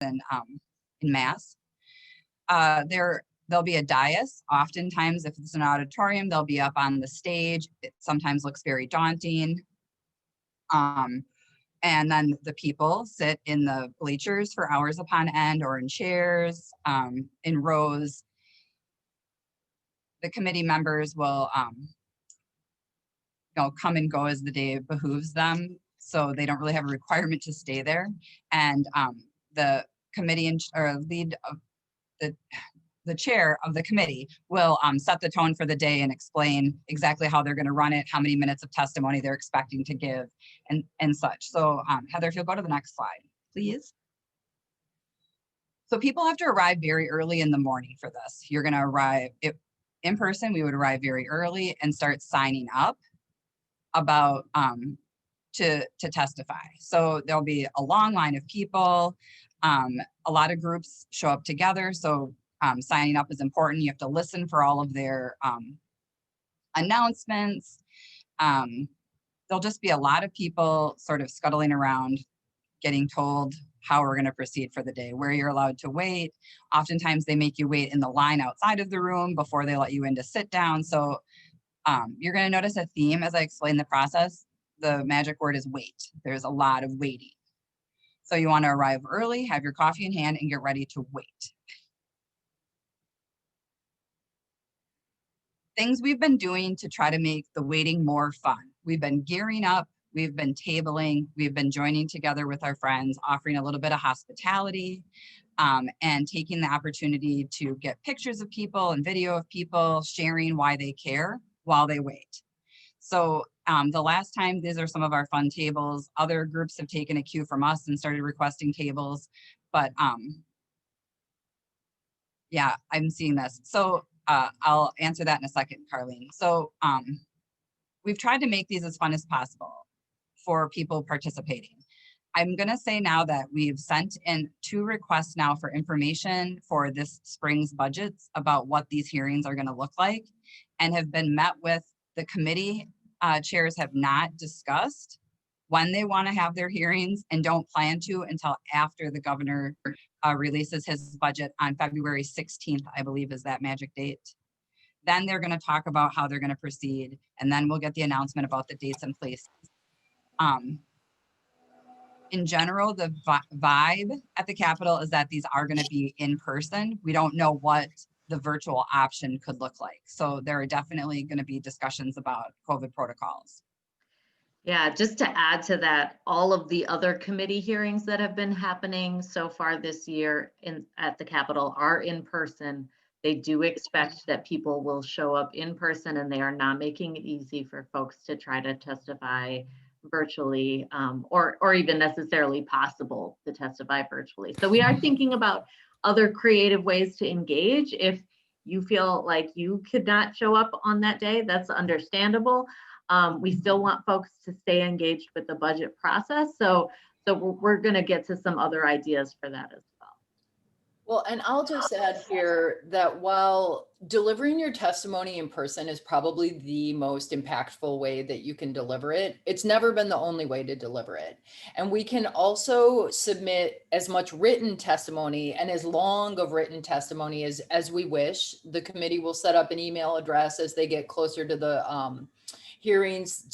in mass. There'll be a dais. Oftentimes, if it's an auditorium, they'll be up on the stage. It sometimes looks very daunting. And then the people sit in the bleachers for hours upon end or in chairs, in rows. The committee members will come and go as the day behooves them. So they don't really have a requirement to stay there. And the committee or lead of the chair of the committee will set the tone for the day and explain exactly how they're going to run it, how many minutes of testimony they're expecting to give, and such. So Heather, if you'll go to the next slide, please. So people have to arrive very early in the morning for this. You're going to arrive in person. We would arrive very early and start signing up about to testify. So there'll be a long line of people. A lot of groups show up together. So signing up is important. You have to listen for all of their announcements. There'll just be a lot of people sort of scuttling around, getting told how we're going to proceed for the day, where you're allowed to wait. Oftentimes they make you wait in the line outside of the room before they let you in to sit down. So you're going to notice a theme as I explain the process. The magic word is wait. There's a lot of waiting. So you want to arrive early, have your coffee in hand, and get ready to wait. Things we've been doing to try to make the waiting more fun. We've been gearing up, we've been tabling, we've been joining together with our friends, offering a little bit of hospitality, and taking the opportunity to get pictures of people and video of people sharing why they care while they wait. So the last time, these are some of our fun tables. Other groups have taken a cue from us and started requesting tables, but yeah, I'm seeing this. So I'll answer that in a second, Carlene. So we've tried to make these as fun as possible for people participating. I'm gonna say now that we've sent in 2 requests now for information for this spring's budgets about what these hearings are gonna look like, and have been met with. The committee chairs have not discussed when they wanna have their hearings and don't plan to until after the governor releases his budget on February 16th, I believe is that magic date. Then they're going to talk about how they're going to proceed, and then we'll get the announcement about the dates and places. In general, the vibe at the Capitol is that these are going to be in person. We don't know what the virtual option could look like. So there are definitely going to be discussions about COVID protocols. Yeah, just to add to that, all of the other committee hearings that have been happening so far this year at the Capitol are in person. They do expect that people will show up in person, and they are not making it easy for folks to try to testify virtually, or even necessarily possible to testify virtually. So we are thinking about other creative ways to engage. If you feel like you could not show up on that day, that's understandable. We still want folks to stay engaged with the budget process. So we're going to get to some other ideas for that as well. Well, and I'll just add here that while delivering your testimony in person is probably the most impactful way that you can deliver it, it's never been the only way to deliver it. And we can also submit as much written testimony and as long of written testimony as we wish. The committee will set up an email address as they get closer to the hearings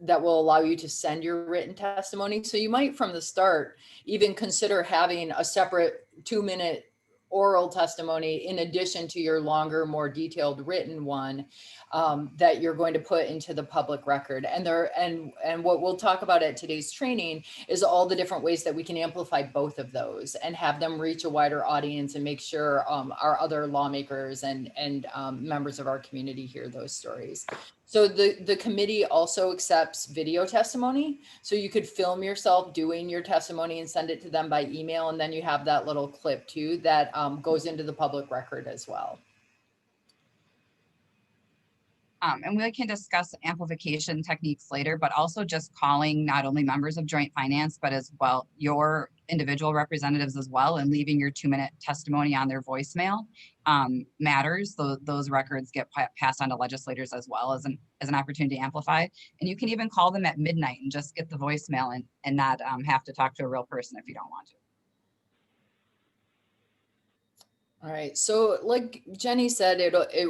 that will allow you to send your written testimony. So you might from the start even consider having a separate 2-minute oral testimony in addition to your longer, more detailed written one that you're going to put into the public record. And what we'll talk about at today's training is all the different ways that we can amplify both of those and have them reach a wider audience and make sure our other lawmakers and members of our community hear those stories. So the committee also accepts video testimony. So you could film yourself doing your testimony and send it to them by email. And then you have that little clip too that goes into the public record as well. And we can discuss amplification techniques later, but also just calling not only members of Joint Finance, but as well your individual representatives as well, and leaving your 2-minute testimony on their voicemail matters. Those records get passed on to legislators as well as an opportunity to amplify. And you can even call them at midnight and just get the voicemail and not have to talk to a real person if you don't want to. All right, so like Jenny said,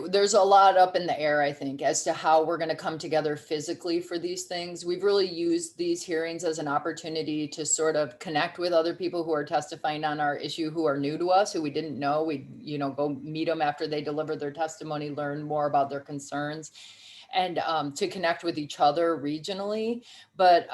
there's a lot up in the air, I think, as to how we're going to come together physically for these things. We've really used these hearings as an opportunity to sort of connect with other people who are testifying on our issue, who are new to us, who we didn't know. We, go meet them after they deliver their testimony, learn more about their concerns, and to connect with each other regionally. But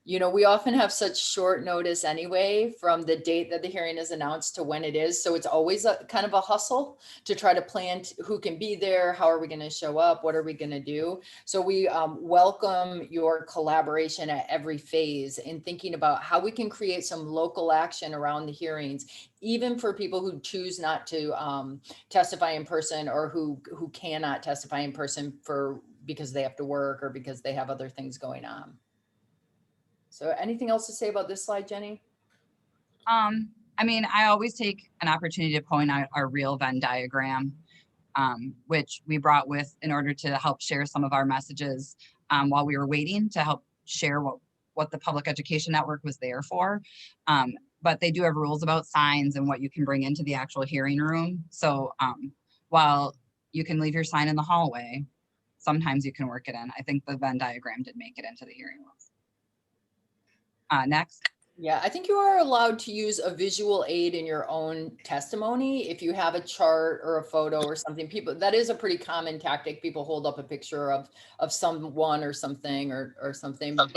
we often have such short notice anyway, from the date that the hearing is announced to when it is. So it's always a kind of a hustle to try to plan who can be there, how are we going to show up, what are we going to do. So we welcome your collaboration at every phase in thinking about how we can create some local action around the hearings, even for people who choose not to testify in person, or who cannot testify in person because they have to work or because they have other things going on. So anything else to say about this slide, Jenny? I mean, I always take an opportunity to point out our real Venn diagram, which we brought with in order to help share some of our messages while we were waiting to help share what the Public Education Network was there for. But they do have rules about signs and what you can bring into the actual hearing room. So while you can leave your sign in the hallway, sometimes you can work it in. I think the Venn diagram did make it into the hearing room. Next. Yeah, I think you are allowed to use a visual aid in your own testimony. If you have a chart or a photo or something, that is a pretty common tactic. People hold up a picture of someone or something or something. But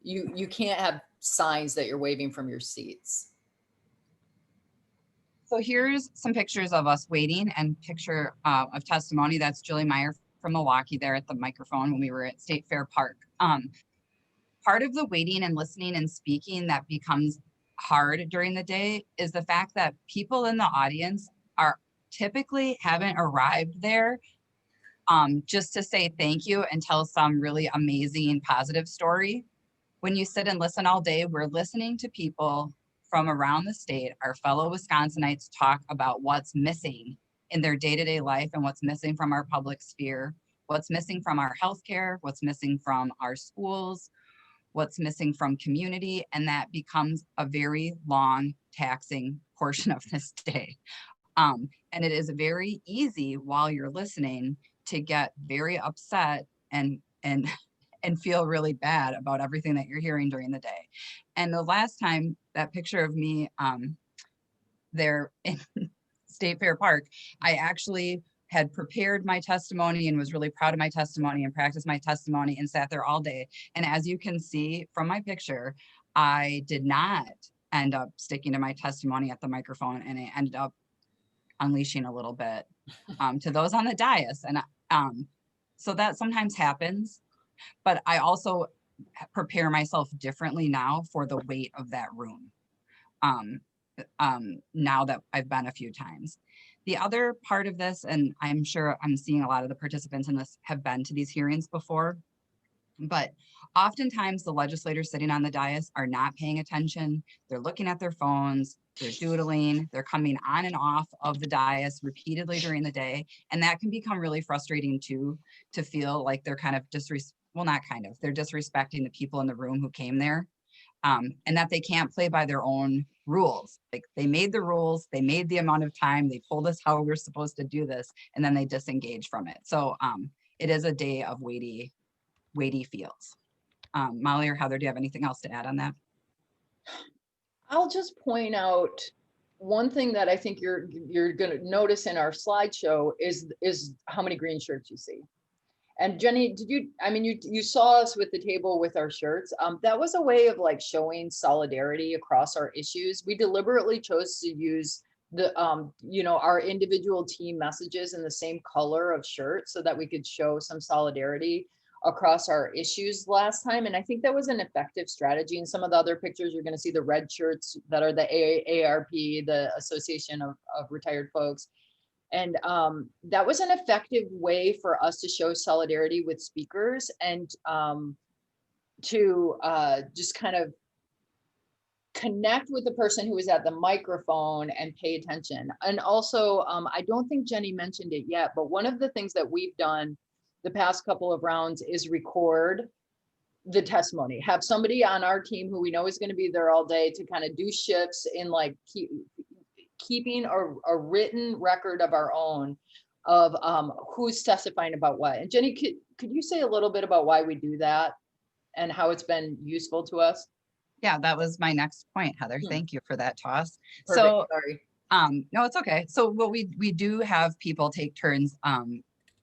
you can't have signs that you're waving from your seats. So here's some pictures of us waiting and picture of testimony. That's Julie Meyer from Milwaukee there at the microphone when we were at State Fair Park. Part of the waiting and listening and speaking that becomes hard during the day is the fact that people in the audience typically haven't arrived there just to say thank you and tell some really amazing positive story. When you sit and listen all day, we're listening to people from around the state, our fellow Wisconsinites, talk about what's missing in their day-to-day life and what's missing from our public sphere, what's missing from our healthcare, what's missing from our schools, what's missing from community, and that becomes a very long, taxing portion of this day. And it is very easy while you're listening to get very upset and feel really bad about everything that you're hearing during the day. And the last time, that picture of me there in State Fair Park, I actually had prepared my testimony and was really proud of my testimony and practiced my testimony and sat there all day. And as you can see from my picture, I did not end up sticking to my testimony at the microphone, and it ended up unleashing a little bit to those on the dais. And so that sometimes happens, but I also prepare myself differently now for the weight of that room. Now that I've been a few times. The other part of this, and I'm sure I'm seeing a lot of the participants in this have been to these hearings before, but oftentimes the legislators sitting on the dais are not paying attention. They're looking at their phones, they're doodling, they're coming on and off of the dais repeatedly during the day. And that can become really frustrating too, to feel like they're kind of they're disrespecting the people in the room who came there. And that they can't play by their own rules. Like, they made the rules, they made the amount of time, they told us how we're supposed to do this, and then they disengage from it. So it is a day of weighty feels. Molly or Heather, do you have anything else to add on that? I'll just point out one thing that I think you're going to notice in our slideshow is how many green shirts you see. And Jenny, you saw us with the table with our shirts. That was a way of like showing solidarity across our issues. We deliberately chose to use our individual team messages in the same color of shirt so that we could show some solidarity across our issues last time. And I think that was an effective strategy. In some of the other pictures, you're going to see the red shirts that are the AARP, the Association of Retired Folks. And that was an effective way for us to show solidarity with speakers and to just kind of connect with the person who is at the microphone and pay attention. And also, I don't think Jenny mentioned it yet, but one of the things that we've done the past couple of rounds is record the testimony, have somebody on our team who we know is going to be there all day to kind of do shifts in like keeping a written record of our own of who's testifying about what. And Jenny, could you say a little bit about why we do that and how it's been useful to us? Yeah, that was my next point, Heather. Thank you for that toss. Perfect. So, Sorry. no, it's okay. So what we do have people take turns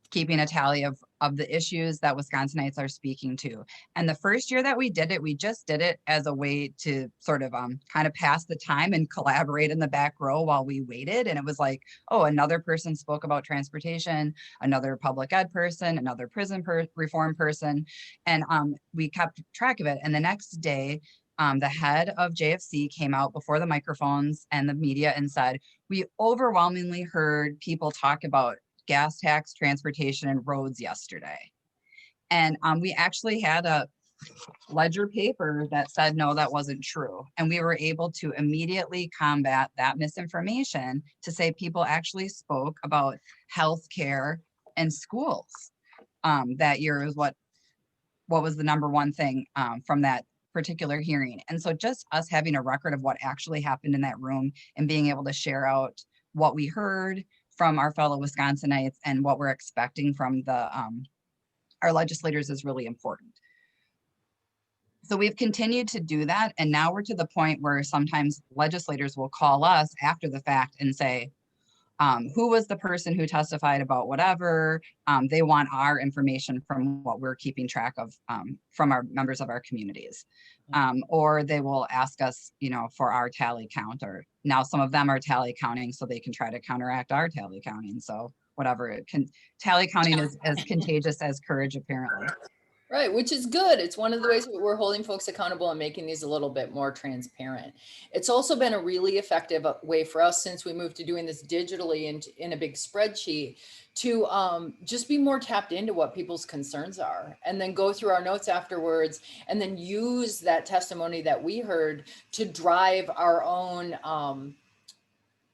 keeping a tally of the issues that Wisconsinites are speaking to. And the first year that we did it, we just did it as a way to sort of kind of pass the time and collaborate in the back row while we waited. And it was like, oh, another person spoke about transportation, another public ed person, another prison reform person. And we kept track of it. And the next day, the head of JFC came out before the microphones and the media and said, we overwhelmingly heard people talk about gas tax, transportation, and roads yesterday. And we actually had a ledger paper that said, no, that wasn't true. And we were able to immediately combat that misinformation to say people actually spoke about healthcare and schools. That year is what was the number one thing from that particular hearing. And so just us having a record of what actually happened in that room and being able to share out what we heard from our fellow Wisconsinites and what we're expecting from the our legislators is really important. So we've continued to do that. And now we're to the point where sometimes legislators will call us after the fact and say, who was the person who testified about whatever? They want our information from what we're keeping track of from our members of our communities. Or they will ask us, for our tally count, or now some of them are tally counting so they can try to counteract our tally counting. So whatever, tally counting is as contagious as courage, apparently. Right, which is good. It's one of the ways that we're holding folks accountable and making these a little bit more transparent. It's also been a really effective way for us since we moved to doing this digitally and in a big spreadsheet to just be more tapped into what people's concerns are, and then go through our notes afterwards and then use that testimony that we heard to drive our own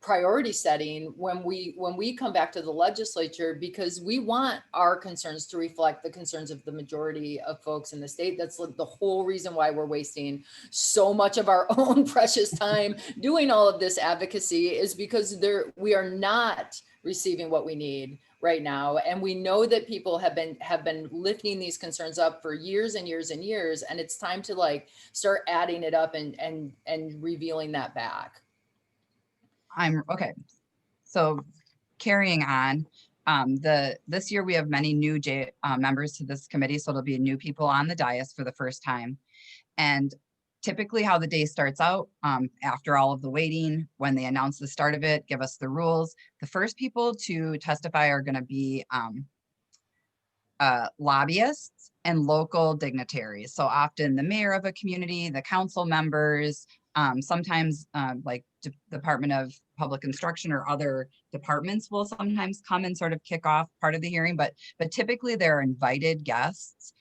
priority setting when we come back to the legislature, because we want our concerns to reflect the concerns of the majority of folks in the state. That's the whole reason why we're wasting so much of our own precious time doing all of this advocacy, is because we are not receiving what we need right now. And we know that people have been lifting these concerns up for years and years and years. And it's time to start adding it up and revealing that back. Okay. So carrying on, this year we have many new members to this committee. So there'll be new people on the dais for the first time. And typically how the day starts out, after all of the waiting, when they announce the start of it, give us the rules. The first people to testify are going to be lobbyists and local dignitaries. So often the mayor of a community, the council members, sometimes like Department of Public Instruction or other departments will sometimes come and sort of kick off part of the hearing, but typically they're invited guests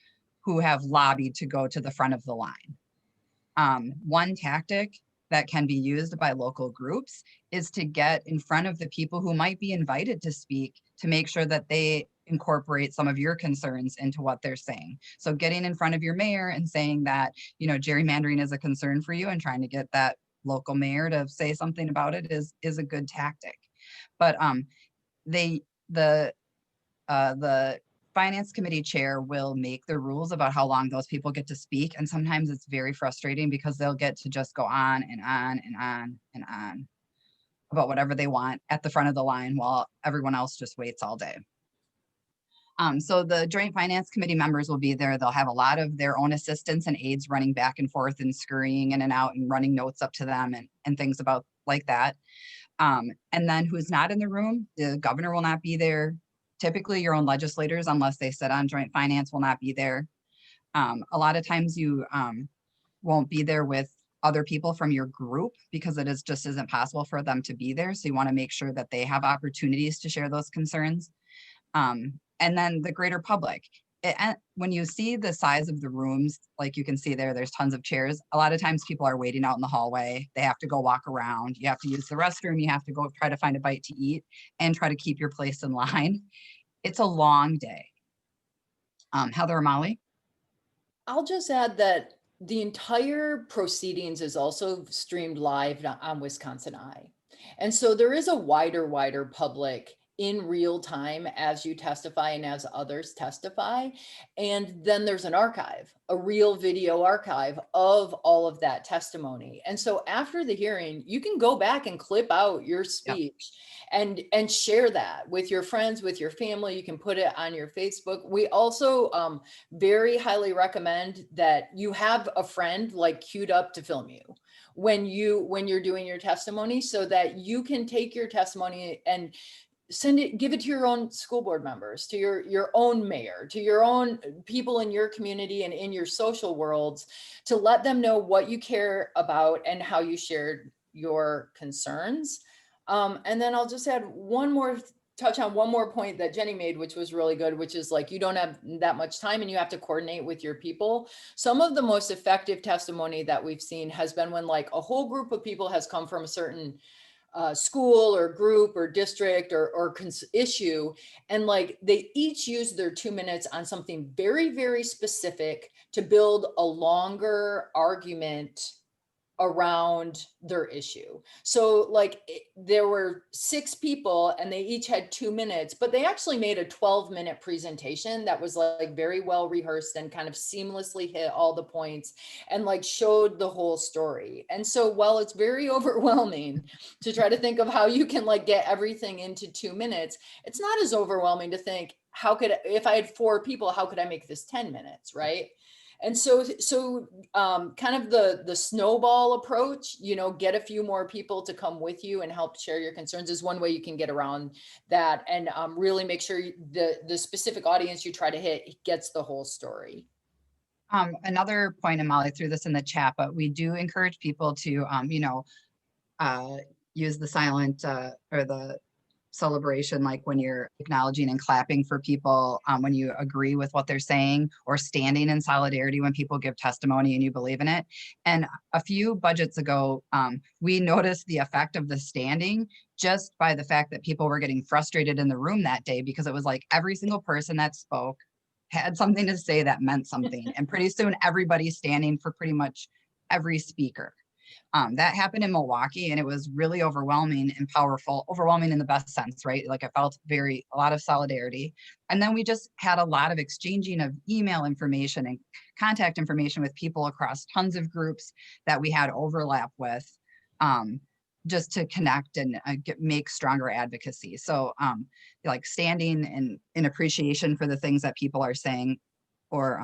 who have lobbied to go to the front of the line. One tactic that can be used by local groups is to get in front of the people who might be invited to speak, to make sure that they incorporate some of your concerns into what they're saying. So getting in front of your mayor and saying that, gerrymandering is a concern for you, and trying to get that local mayor to say something about it is a good tactic. But the finance committee chair will make the rules about how long those people get to speak. And sometimes it's very frustrating because they'll get to just go on and on and on and on about whatever they want at the front of the line while everyone else just waits all day. So the Joint Finance Committee members will be there. They'll have a lot of their own assistants and aides running back and forth and scurrying in and out and running notes up to them and things about like that. And then who's not in the room, the governor will not be there. Typically your own legislators, unless they sit on Joint Finance, will not be there. A lot of times you won't be there with other people from your group because it just isn't possible for them to be there. So you want to make sure that they have opportunities to share those concerns. And then the greater public. When you see the size of the rooms, like you can see there's tons of chairs. A lot of times people are waiting out in the hallway. They have to go walk around. You have to use the restroom. You have to go try to find a bite to eat and try to keep your place in line. It's a long day. Heather or Molly? I'll just add that the entire proceedings is also streamed live on Wisconsin Eye. And so there is a wider public in real time as you testify and as others testify. And then there's an archive, a real video archive of all of that testimony. And so after the hearing, you can go back and clip out your speech and share that with your friends, with your family. You can put it on your Facebook. We also very highly recommend that you have a friend like queued up to film you when you're doing your testimony, so that you can take your testimony and give it to your own school board members, to your own mayor, to your own people in your community and in your social worlds, to let them know what you care about and how you shared your concerns. And then I'll just add touch on one more point that Jenny made, which was really good, which is like, you don't have that much time and you have to coordinate with your people. Some of the most effective testimony that we've seen has been when like a whole group of people has come from a certain school or group or district or issue, and like they each use their 2 minutes on something very, very specific to build a longer argument around their issue. So like there were 6 people and they each had 2 minutes, but they actually made a 12-minute presentation that was like very well rehearsed and kind of seamlessly hit all the points and like showed the whole story. And so while it's very overwhelming to try to think of how you can like get everything into 2 minutes, it's not as overwhelming to think, if I had 4 people, how could I make this 10 minutes, right? And so kind of the snowball approach, get a few more people to come with you and help share your concerns is one way you can get around that, and really make sure the specific audience you try to hit gets the whole story. Another point, and Molly threw this in the chat, but we do encourage people to, use the silent or the celebration, like when you're acknowledging and clapping for people, when you agree with what they're saying, or standing in solidarity when people give testimony and you believe in it. And a few budgets ago, we noticed the effect of the standing just by the fact that people were getting frustrated in the room that day, because it was like every single person that spoke had something to say that meant something. And pretty soon everybody's standing for pretty much every speaker. That happened in Milwaukee, and it was really overwhelming and powerful, overwhelming in the best sense, right? Like I felt a lot of solidarity. And then we just had a lot of exchanging of email information and contact information with people across tons of groups that we had overlap with, just to connect and make stronger advocacy. So like standing in appreciation for the things that people are saying, or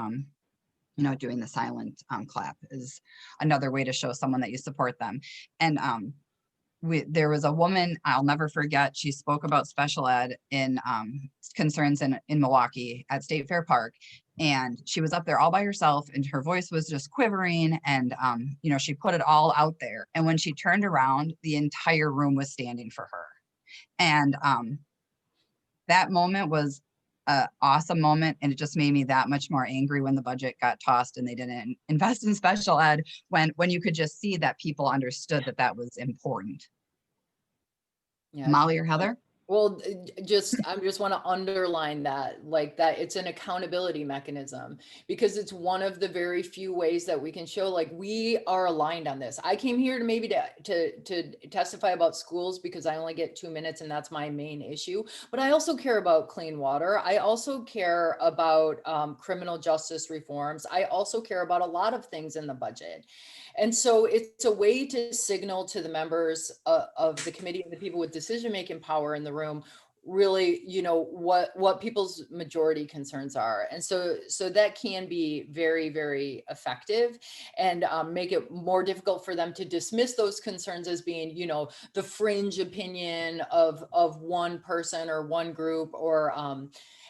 doing the silent clap is another way to show someone that you support them. And there was a woman I'll never forget. She spoke about special ed in concerns in Milwaukee at State Fair Park. And she was up there all by herself, and her voice was just quivering. And, she put it all out there. And when she turned around, the entire room was standing for her. And that moment was an awesome moment, and it just made me that much more angry when the budget got tossed and they didn't invest in special ed, when you could just see that people understood that was important. Yeah. Molly or Heather? Well, I just want to underline that, like that it's an accountability mechanism, because it's one of the very few ways that we can show like we are aligned on this. I came here to testify about schools because I only get 2 minutes and that's my main issue. But I also care about clean water. I also care about criminal justice reforms. I also care about a lot of things in the budget. And so it's a way to signal to the members of the committee and the people with decision-making power in the room, really, what people's majority concerns are. And so that can be very, very effective, and make it more difficult for them to dismiss those concerns as being, the fringe opinion of one person or one group, or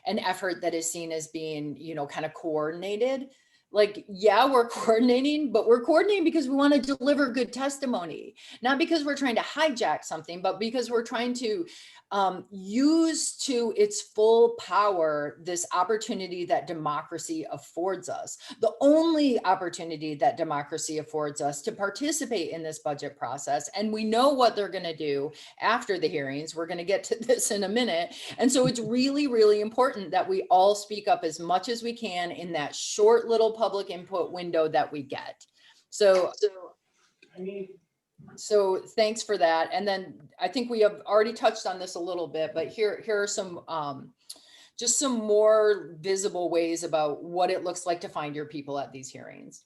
an effort that is seen as being, kind of coordinated. Like, yeah, we're coordinating, but we're coordinating because we want to deliver good testimony, not because we're trying to hijack something, but because we're trying to use to its full power this opportunity that democracy affords us, the only opportunity that democracy affords us to participate in this budget process. And we know what they're going to do after the hearings. We're going to get to this in a minute. And so it's really, really important that we all speak up as much as we can in that short little public input window that we get. So thanks for that. And then I think we have already touched on this a little bit, but here are some just some more visible ways about what it looks like to find your people at these hearings.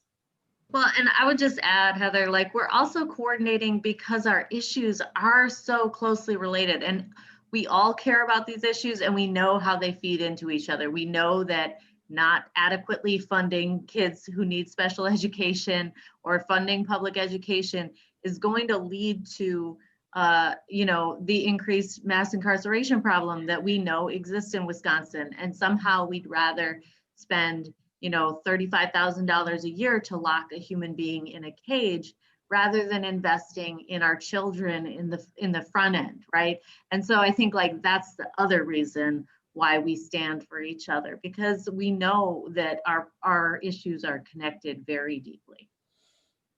Well, and I would just add, Heather, like we're also coordinating because our issues are so closely related, and we all care about these issues and we know how they feed into each other. We know that not adequately funding kids who need special education or funding public education is going to lead to the increased mass incarceration problem that we know exists in Wisconsin. And somehow we'd rather spend $35,000 a year to lock a human being in a cage rather than investing in our children in the front end, right? And so I think like that's the other reason why we stand for each other, because we know that our issues are connected very deeply.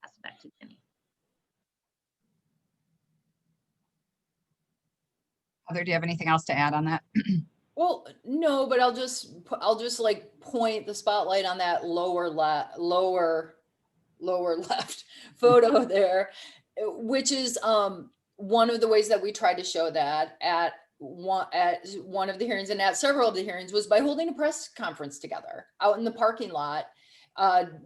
That's back to Jenny. Heather, do you have anything else to add on that? Well, no, but I'll just like point the spotlight on that lower left photo there, which is one of the ways that we tried to show that at one of the hearings and at several of the hearings was by holding a press conference together out in the parking lot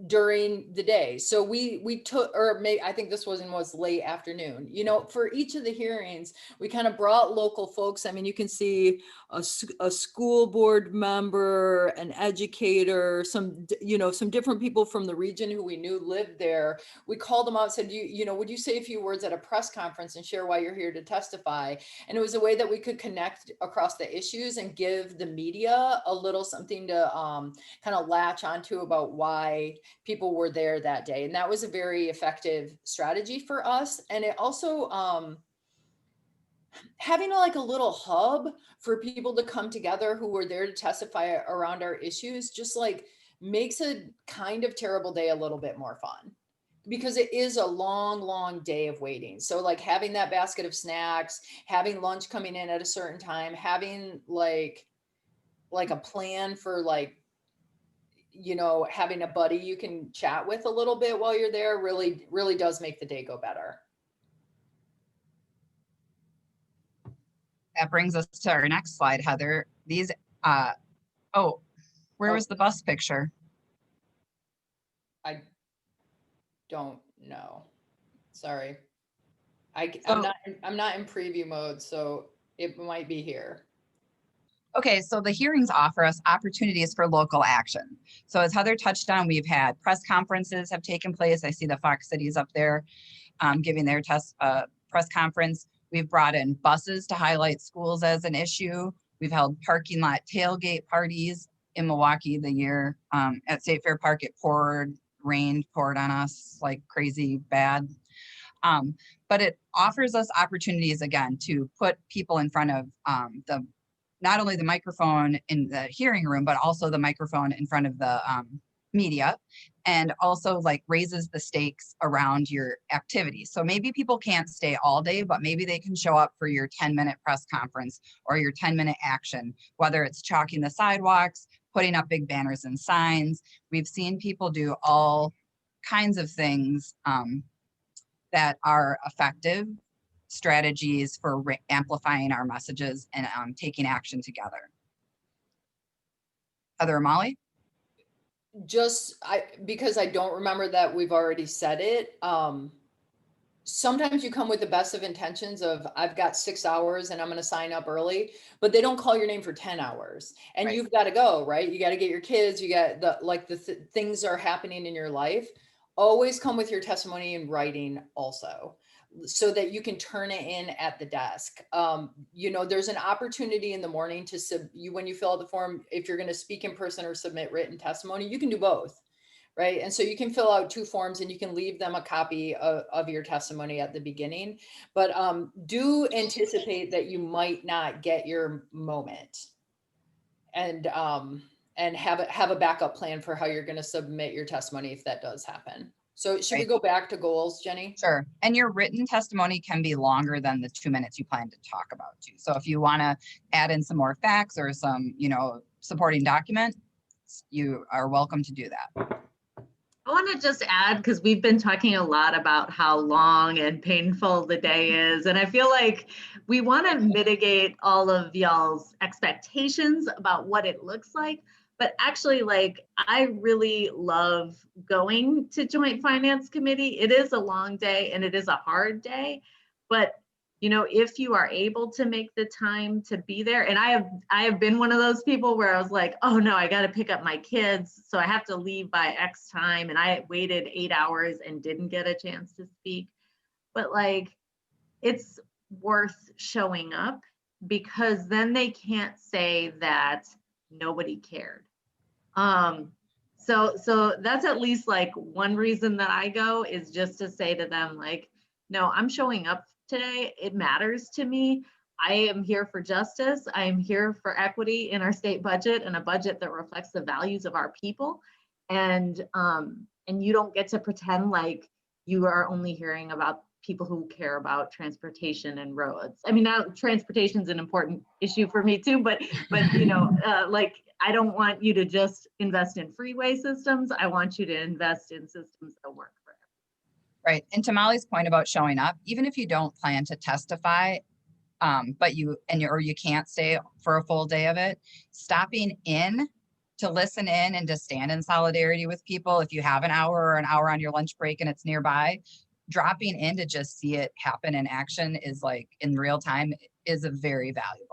during the day. So we took, or maybe I think this was late afternoon, for each of the hearings, we kind of brought local folks. I mean, you can see a school board member, an educator, some different people from the region who we knew lived there. We called them out, said, would you say a few words at a press conference and share why you're here to testify? And it was a way that we could connect across the issues and give the media a little something to kind of latch onto about why people were there that day. And that was a very effective strategy for us. And it also having a little hub for people to come together who were there to testify around our issues just like makes a kind of terrible day a little bit more fun, because it is a long day of waiting. So like having that basket of snacks, having lunch coming in at a certain time, having like a plan for having a buddy you can chat with a little bit while you're there really does make the day go better. That brings us to our next slide, Heather. These, where was the bus picture? I don't know. Sorry. I'm not in preview mode, so it might be here. Okay, so the hearings offer us opportunities for local action. So as Heather touched on, we've had press conferences have taken place. I see the Fox Cities up there giving their press conference. We've brought in buses to highlight schools as an issue. We've held parking lot tailgate parties in Milwaukee the year at State Fair Park. It poured on us like crazy bad. But it offers us opportunities again to put people in front of not only the microphone in the hearing room, but also the microphone in front of the media, and also like raises the stakes around your activities. So maybe people can't stay all day, but maybe they can show up for your 10-minute press conference or your 10-minute action, whether it's chalking the sidewalks, putting up big banners and signs. We've seen people do all kinds of things that are effective strategies for amplifying our messages and taking action together. Heather or Molly? Because I don't remember that we've already said it. Sometimes you come with the best of intentions of I've got 6 hours and I'm going to sign up early, but they don't call your name for 10 hours and right. You've got to go, right? You got to get your kids, you got things are happening in your life. Always come with your testimony in writing also, so that you can turn it in at the desk. There's an opportunity in the morning when you fill out the form, if you're going to speak in person or submit written testimony, you can do both, right? And so you can fill out 2 forms and you can leave them a copy of your testimony at the beginning, but do anticipate that you might not get your moment, and have a backup plan for how you're going to submit your testimony if that does happen. So should we go back to goals, Jenny? Sure. And your written testimony can be longer than the 2 minutes you plan to talk about too. So if you want to add in some more facts or some, supporting documents, you are welcome to do that. I want to just add, because we've been talking a lot about how long and painful the day is, and I feel like we want to mitigate all of y'all's expectations about what it looks like. But actually, like, I really love going to Joint Finance Committee. It is a long day and it is a hard day, but if you are able to make the time to be there, and I have been one of those people where I was like, oh no, I got to pick up my kids, so I have to leave by X time, and I waited 8 hours and didn't get a chance to speak. But like, it's worth showing up, because then they can't say that nobody cared. So that's at least like one reason that I go, is just to say to them, like, no, I'm showing up today. It matters to me. I am here for justice. I am here for equity in our state budget, and a budget that reflects the values of our people. And you don't get to pretend like you are only hearing about people who care about transportation and roads. I mean, now transportation is an important issue for me too, but like, I don't want you to just invest in freeway systems. I want you to invest in systems that work for everyone. Right. And to Molly's point about showing up, even if you don't plan to testify, but you can't stay for a full day of it, stopping in to listen in and to stand in solidarity with people. If you have an hour or an hour on your lunch break and it's nearby, dropping in to just see it happen in action is like in real time is a very valuable.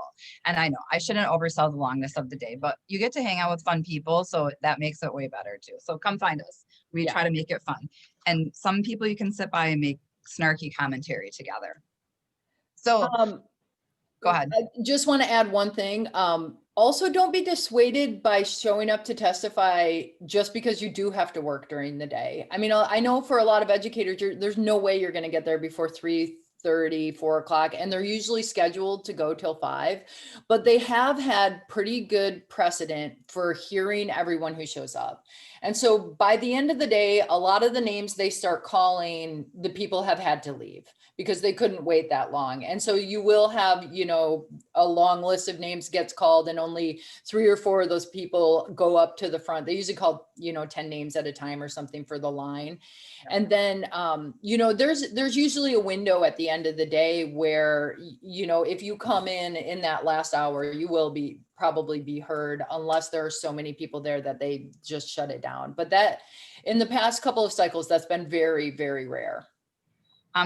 And I know I shouldn't oversell the longness of the day, but you get to hang out with fun people. So that makes it way better too. So come find us. We try to make it fun. And some people you can sit by and make snarky commentary together. So go ahead. I just want to add one thing. Also, don't be dissuaded by showing up to testify just because you do have to work during the day. I mean, I know for a lot of educators, there's no way you're going to get there before 3:30, 4 o'clock, and they're usually scheduled to go till 5, but they have had pretty good precedent for hearing everyone who shows up. And so by the end of the day, a lot of the names they start calling, the people have had to leave because they couldn't wait that long. And so you will have, a long list of names gets called, and only 3 or 4 of those people go up to the front. They usually call, 10 names at a time or something for the line. And then, there's usually a window at the end of the day where, if you come in that last hour, you will probably be heard, unless there are so many people there that they just shut it down. But that, in the past couple of cycles, that's been very, very rare.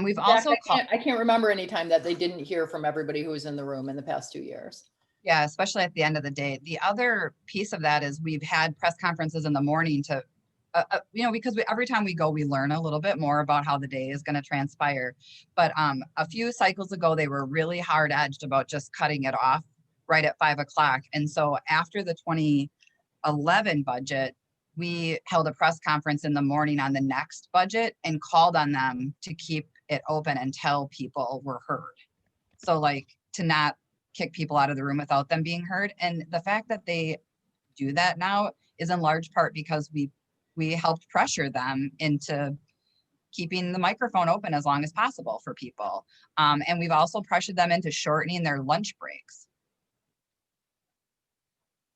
We've also I can't remember any time that they didn't hear from everybody who was in the room in the past 2 years. Yeah, especially at the end of the day. The other piece of that is we've had press conferences in the morning to, because every time we go, we learn a little bit more about how the day is going to transpire. But a few cycles ago, they were really hard edged about just cutting it off right at 5 o'clock. And so after the 2011 budget, we held a press conference in the morning on the next budget and called on them to keep it open until people were heard. So like, to not kick people out of the room without them being heard. And the fact that they do that now is in large part because we helped pressure them into keeping the microphone open as long as possible for people. And we've also pressured them into shortening their lunch breaks.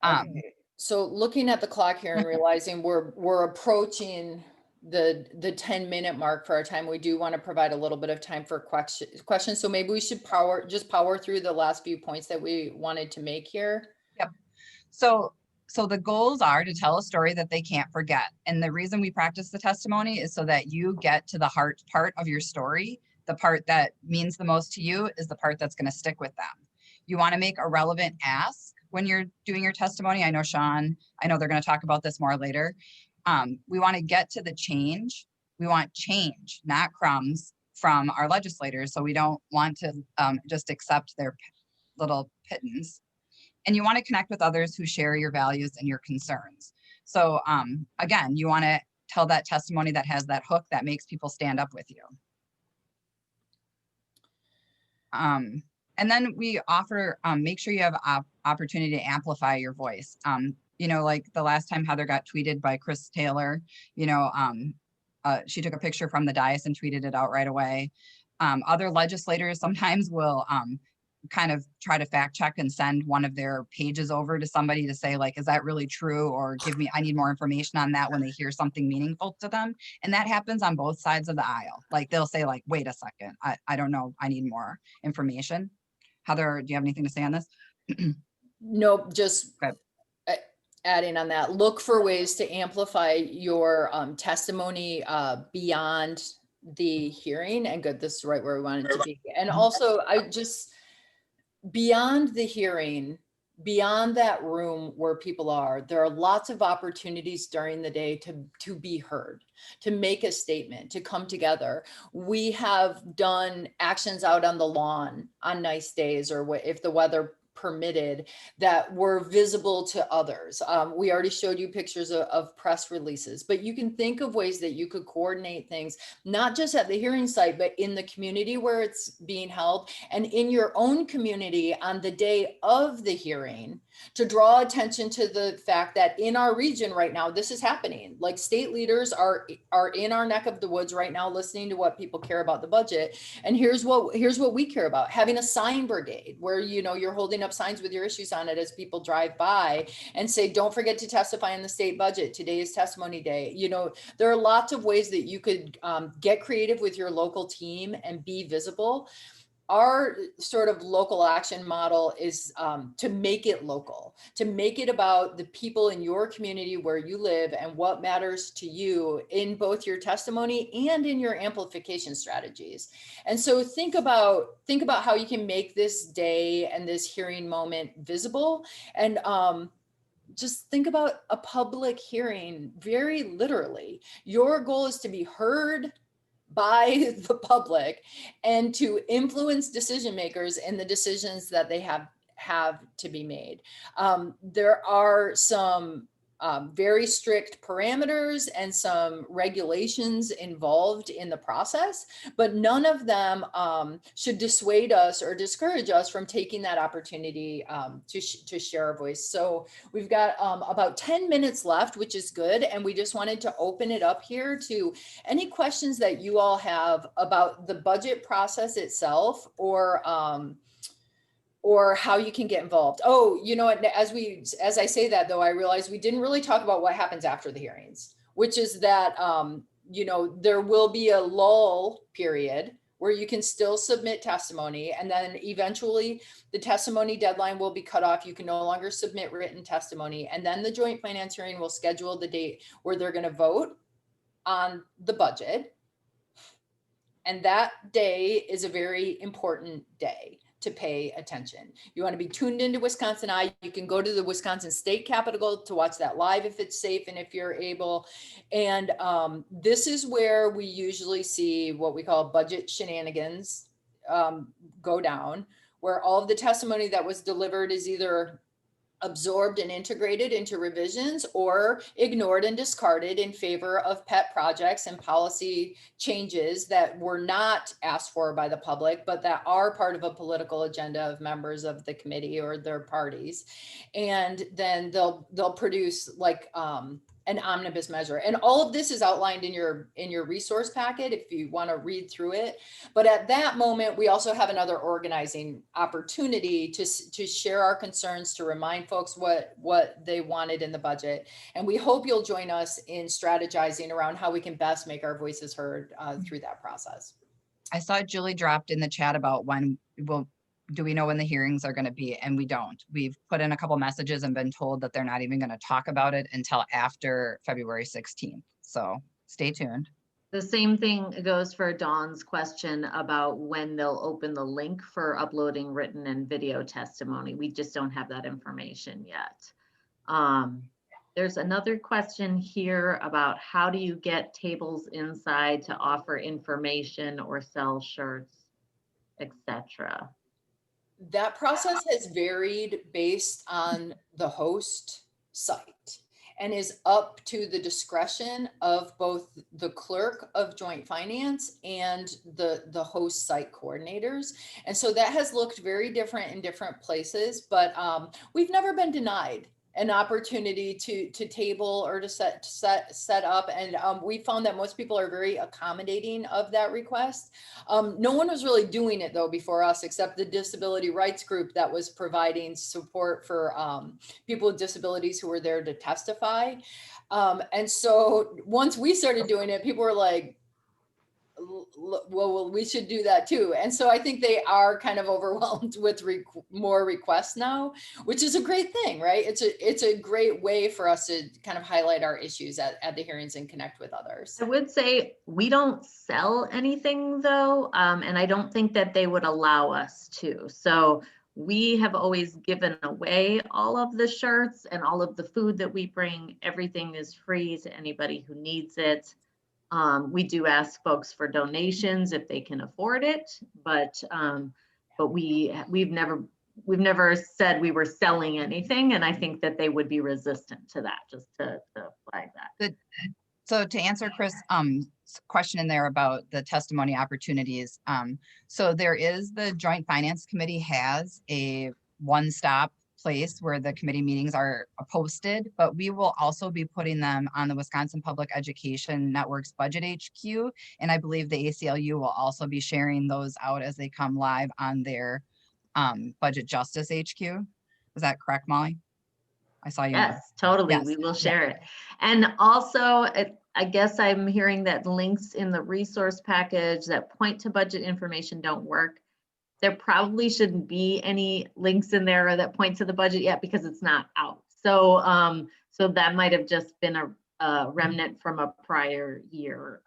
Okay. So looking at the clock here and realizing we're approaching the 10-minute mark for our time, we do want to provide a little bit of time for questions. So maybe we should power through the last few points that we wanted to make here. Yep. So the goals are to tell a story that they can't forget. And the reason we practice the testimony is so that you get to the heart part of your story. The part that means the most to you is the part that's going to stick with them. You want to make a relevant ask when you're doing your testimony. I know Sean, they're going to talk about this more later. We want to get to the change. We want change, not crumbs from our legislators. So we don't want to just accept their little pittance. And you want to connect with others who share your values and your concerns. So again, you want to tell that testimony that has that hook that makes people stand up with you. And then we offer, make sure you have opportunity to amplify your voice. Like the last time Heather got tweeted by Chris Taylor, she took a picture from the dais and tweeted it out right away. Other legislators sometimes will kind of try to fact check and send one of their pages over to somebody to say like, is that really true? Or I need more information on that when they hear something meaningful to them. And that happens on both sides of the aisle. Like they'll say like, wait a second, I don't know, I need more information. Heather, do you have anything to say on this? Nope, just Okay. adding on that, look for ways to amplify your testimony beyond the hearing. And good, this is right where we want it to be. And also, beyond the hearing, beyond that room where people are, there are lots of opportunities during the day to be heard, to make a statement, to come together. We have done actions out on the lawn on nice days, or if the weather permitted, that were visible to others. We already showed you pictures of press releases, but you can think of ways that you could coordinate things, not just at the hearing site, but in the community where it's being held, and in your own community on the day of the hearing, to draw attention to the fact that in our region right now, this is happening. Like state leaders are in our neck of the woods right now, listening to what people care about the budget. And here's what we care about: having a sign brigade where, you're holding up signs with your issues on it as people drive by and say, don't forget to testify in the state budget. Today is testimony day. There are lots of ways that you could get creative with your local team and be visible. Our sort of local action model is to make it local, to make it about the people in your community where you live and what matters to you in both your testimony and in your amplification strategies. And so think about how you can make this day and this hearing moment visible. And just think about a public hearing very literally. Your goal is to be heard by the public and to influence decision makers in the decisions that they have to be made. There are some very strict parameters and some regulations involved in the process, but none of them should dissuade us or discourage us from taking that opportunity to share our voice. So we've got about 10 minutes left, which is good. And we just wanted to open it up here to any questions that you all have about the budget process itself, or how you can get involved. Oh, as I say that though, I realize we didn't really talk about what happens after the hearings, which is that, there will be a lull period where you can still submit testimony. And then eventually the testimony deadline will be cut off. You can no longer submit written testimony. And then the joint finance hearing will schedule the date where they're going to vote on the budget. And that day is a very important day to pay attention. You want to be tuned into Wisconsin Eye. You can go to the Wisconsin State Capitol to watch that live if it's safe and if you're able. And this is where we usually see what we call budget shenanigans go down, where all of the testimony that was delivered is either absorbed and integrated into revisions or ignored and discarded in favor of pet projects and policy changes that were not asked for by the public, but that are part of a political agenda of members of the committee or their parties. And then they'll produce like an omnibus measure. And all of this is outlined in your resource packet if you want to read through it. But at that moment, we also have another organizing opportunity to share our concerns, to remind folks what they wanted in the budget. And we hope you'll join us in strategizing around how we can best make our voices heard through that process. I saw Julie dropped in the chat about do we know when the hearings are going to be? And we don't. We've put in a couple messages and been told that they're not even going to talk about it until after February 16th. So stay tuned. The same thing goes for Dawn's question about when they'll open the link for uploading written and video testimony. We just don't have that information yet. There's another question here about how do you get tables inside to offer information or sell shirts, etc. That process has varied based on the host site and is up to the discretion of both the clerk of joint finance and the host site coordinators. And so that has looked very different in different places, but we've never been denied an opportunity to table or to set up. And we found that most people are very accommodating of that request. No one was really doing it though before us, except the disability rights group that was providing support for people with disabilities who were there to testify. And so once we started doing it, people were like, well, we should do that too. And so I think they are kind of overwhelmed with more requests now, which is a great thing, right? It's a great way for us to kind of highlight our issues at the hearings and connect with others. I would say we don't sell anything though, and I don't think that they would allow us to. So we have always given away all of the shirts and all of the food that we bring. Everything is free to anybody who needs it. We do ask folks for donations if they can afford it, but we've never said we were selling anything, and I think that they would be resistant to that, just to flag that. So to answer Chris' question in there about the testimony opportunities, so there is the Joint Finance Committee has a one-stop place where the committee meetings are posted, but we will also be putting them on the Wisconsin Public Education Network's Budget HQ. And I believe the ACLU will also be sharing those out as they come live on their Budget Justice HQ. Is that correct, Molly? I saw you. Yes, totally. Yes. We will share it. And also, I guess I'm hearing that links in the resource package that point to budget information don't work. There probably shouldn't be any links in there that point to the budget yet because it's not out. So, so that might have just been a remnant from a prior year.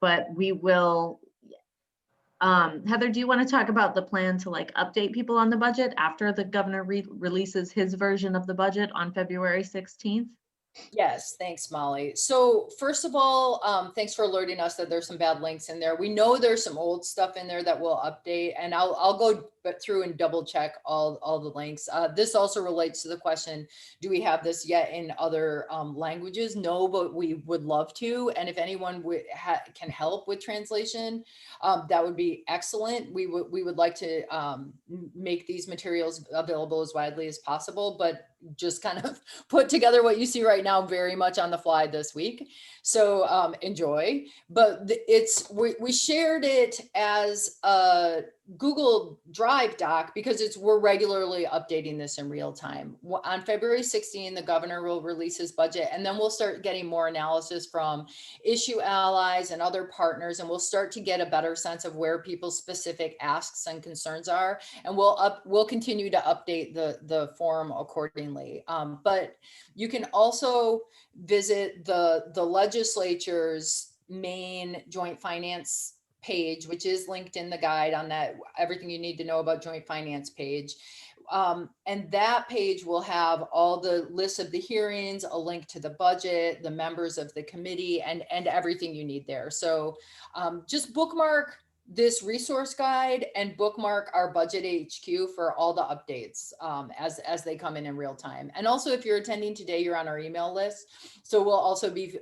But we will. Heather, do you want to talk about the plan to like update people on the budget after the governor releases his version of the budget on February 16th? Yes, thanks, Molly. So first of all, thanks for alerting us that there's some bad links in there. We know there's some old stuff in there that we'll update, and I'll go through and double check all the links. This also relates to the question, do we have this yet in other languages? No, but we would love to. And if anyone can help with translation, that would be excellent. We would like to make these materials available as widely as possible, but just kind of put together what you see right now very much on the fly this week. So enjoy. But we shared it as a Google Drive doc because we're regularly updating this in real time. On February 16, the governor will release his budget, and then we'll start getting more analysis from issue allies and other partners, and we'll start to get a better sense of where people's specific asks and concerns are. And we'll continue to update the forum accordingly. But you can also visit the legislature's main joint finance page, which is linked in the guide on that everything you need to know about joint finance page. And that page will have all the lists of the hearings, a link to the budget, the members of the committee, and everything you need there. So just bookmark this resource guide and bookmark our budget HQ for all the updates as they come in real time. And also, if you're attending today, you're on our email list. So we'll also be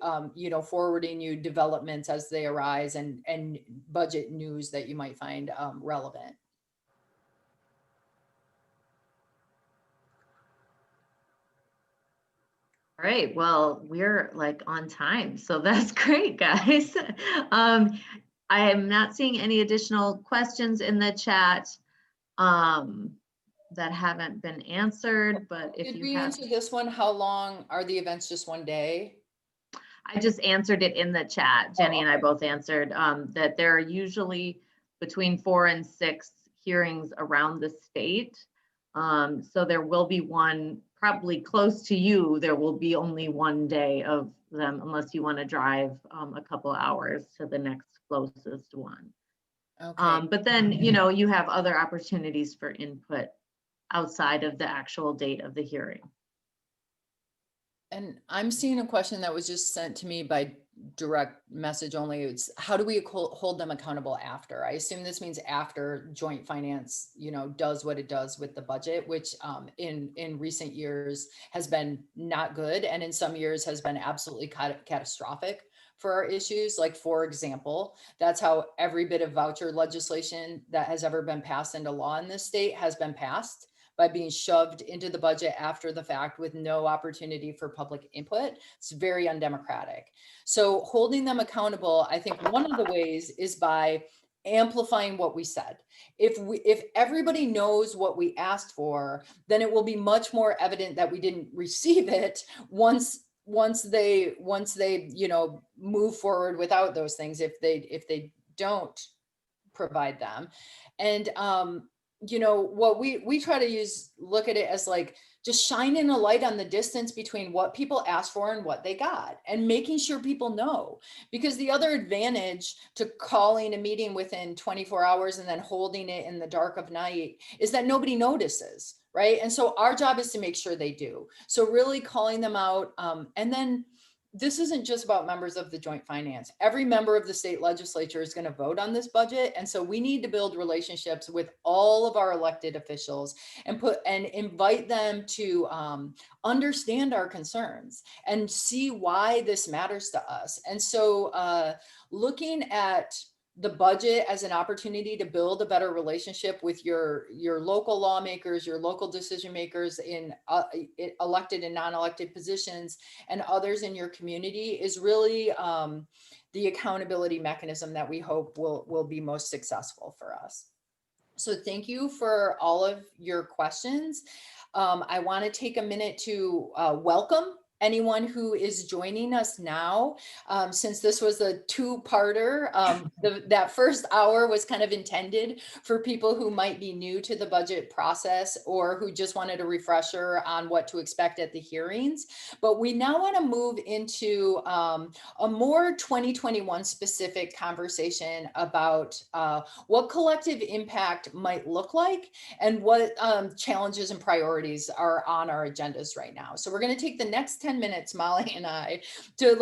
forwarding you developments as they arise and budget news that you might find relevant. All right, well, we're like on time, so that's great, guys. I am not seeing any additional questions in the chat that haven't been answered, but if Did you we answer this one? How long are the events? Just one day? I just answered it in the chat. Jenny and I both answered that there are usually between 4 and 6 hearings around the state. So there will be one probably close to you. There will be only one day of them unless you want to drive a couple hours to the next closest one. Okay. But then, you have other opportunities for input outside of the actual date of the hearing. And I'm seeing a question that was just sent to me by direct message only. It's how do we hold them accountable after? I assume this means after joint finance, does what it does with the budget, which in recent years has been not good. And in some years has been absolutely catastrophic for our issues. Like, for example, that's how every bit of voucher legislation that has ever been passed into law in this state has been passed by being shoved into the budget after the fact with no opportunity for public input. It's very undemocratic. So holding them accountable, I think one of the ways is by amplifying what we said. If everybody knows what we asked for, then it will be much more evident that we didn't receive it once they move forward without those things, if they don't provide them. And what we try to look at it as like just shining a light on the distance between what people asked for and what they got, and making sure people know. Because the other advantage to calling a meeting within 24 hours and then holding it in the dark of night is that nobody notices, right? And so our job is to make sure they do. So really calling them out. And then this isn't just about members of the joint finance. Every member of the state legislature is going to vote on this budget. And so we need to build relationships with all of our elected officials and invite them to understand our concerns and see why this matters to us. And so looking at the budget as an opportunity to build a better relationship with your local lawmakers, your local decision makers in elected and non-elected positions, and others in your community is really the accountability mechanism that we hope will be most successful for us. So thank you for all of your questions. I want to take a minute to welcome anyone who is joining us now. Since this was a two-parter, that first hour was kind of intended for people who might be new to the budget process or who just wanted a refresher on what to expect at the hearings. But we now want to move into a more 2021 specific conversation about what collective impact might look like and what challenges and priorities are on our agendas right now. So we're going to take the next 10 minutes, Molly and I, to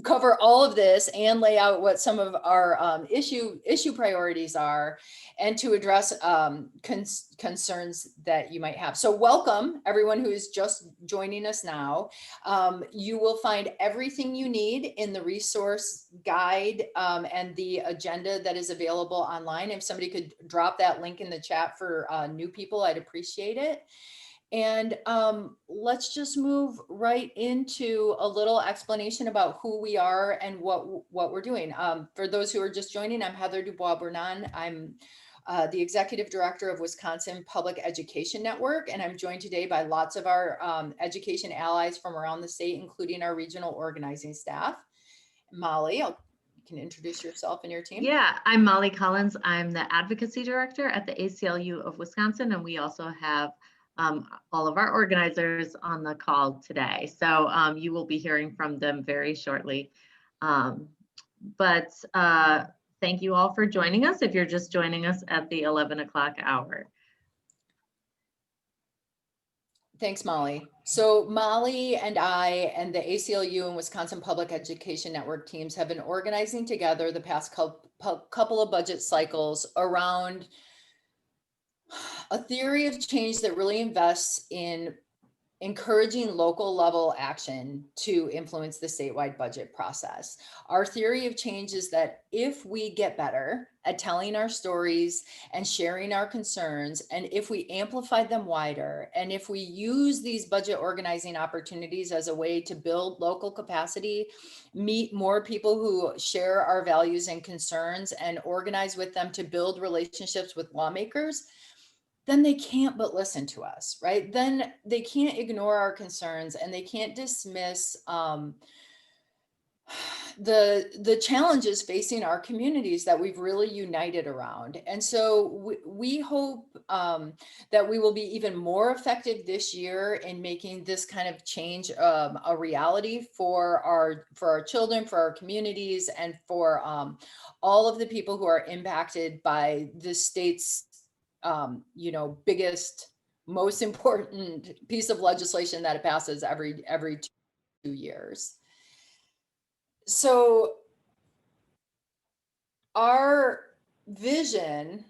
cover all of this and lay out what some of our issue priorities are, and to address concerns that you might have. So welcome everyone who is just joining us now. You will find everything you need in the resource guide and the agenda that is available online. If somebody could drop that link in the chat for new people, I'd appreciate it. And let's just move right into a little explanation about who we are and what we're doing. For those who are just joining, I'm Heather Dubois-Bernard. I'm the Executive Director of Wisconsin Public Education Network, and I'm joined today by lots of our education allies from around the state, including our regional organizing staff. Molly, you can introduce yourself and your team. Yeah, I'm Molly Collins. I'm the Advocacy Director at the ACLU of Wisconsin, and we also have all of our organizers on the call today. So you will be hearing from them very shortly. But thank you all for joining us if you're just joining us at the 11 o'clock hour. Thanks, Molly. So Molly and I and the ACLU and Wisconsin Public Education Network teams have been organizing together the past couple of budget cycles around a theory of change that really invests in encouraging local level action to influence the statewide budget process. Our theory of change is that if we get better at telling our stories and sharing our concerns, and if we amplify them wider, and if we use these budget organizing opportunities as a way to build local capacity, meet more people who share our values and concerns, and organize with them to build relationships with lawmakers, then they can't but listen to us, right? Then they can't ignore our concerns, and they can't dismiss the challenges facing our communities that we've really united around. And so we hope that we will be even more effective this year in making this kind of change a reality for our children, for our communities, and for all of the people who are impacted by the state's biggest, most important piece of legislation that it passes every 2 years. So our vision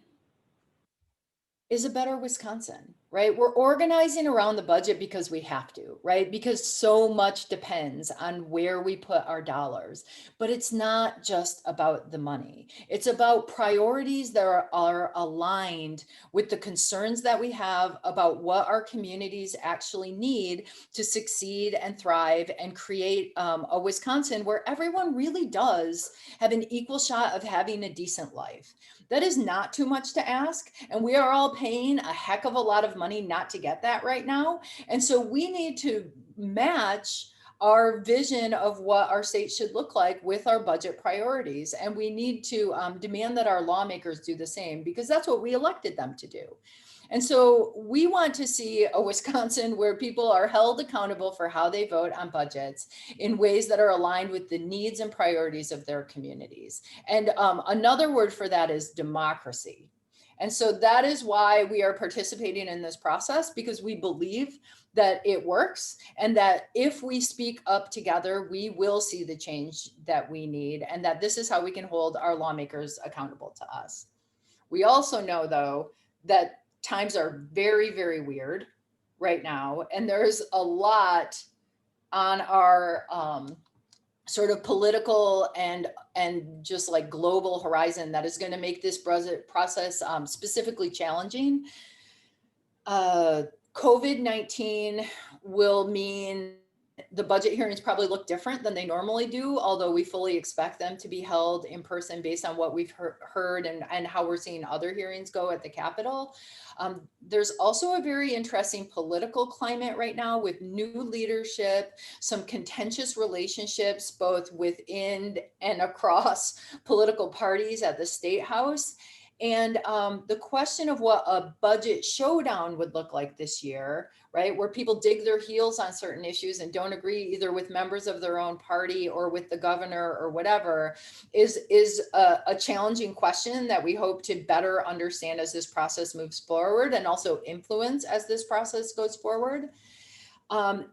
is a better Wisconsin, right? We're organizing around the budget because we have to, right? Because so much depends on where we put our dollars. But it's not just about the money. It's about priorities that are aligned with the concerns that we have about what our communities actually need to succeed and thrive and create a Wisconsin where everyone really does have an equal shot of having a decent life. That is not too much to ask. And we are all paying a heck of a lot of money not to get that right now. And so we need to match our vision of what our state should look like with our budget priorities. And we need to demand that our lawmakers do the same, because that's what we elected them to do. And so we want to see a Wisconsin where people are held accountable for how they vote on budgets in ways that are aligned with the needs and priorities of their communities. And another word for that is democracy. And so that is why we are participating in this process, because we believe that it works and that if we speak up together, we will see the change that we need, and that this is how we can hold our lawmakers accountable to us. We also know, though, that times are very, very weird right now. And there's a lot on our sort of political and just like global horizon that is going to make this process specifically challenging. COVID-19 will mean the budget hearings probably look different than they normally do, although we fully expect them to be held in person based on what we've heard and how we're seeing other hearings go at the Capitol. There's also a very interesting political climate right now with new leadership, some contentious relationships both within and across political parties at the State House. And the question of what a budget showdown would look like this year, right, where people dig their heels on certain issues and don't agree either with members of their own party or with the governor or whatever, is a challenging question that we hope to better understand as this process moves forward, and also influence as this process goes forward.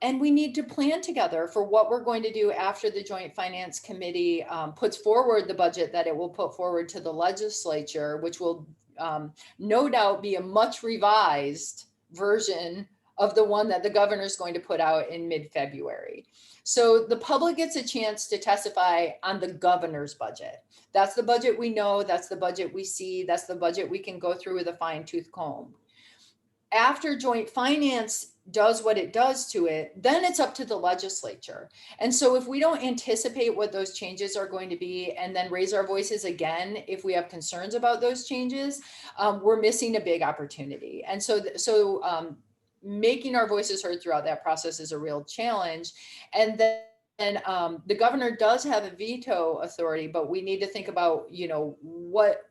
And we need to plan together for what we're going to do after the Joint Finance Committee puts forward the budget that it will put forward to the legislature, which will no doubt be a much revised version of the one that the governor is going to put out in mid-February. So the public gets a chance to testify on the governor's budget. That's the budget we know, that's the budget we see, that's the budget we can go through with a fine-tooth comb. After Joint Finance does what it does to it, then it's up to the legislature. And so if we don't anticipate what those changes are going to be and then raise our voices again if we have concerns about those changes, we're missing a big opportunity. And so making our voices heard throughout that process is a real challenge. And then the governor does have a veto authority, but we need to think about, you know, what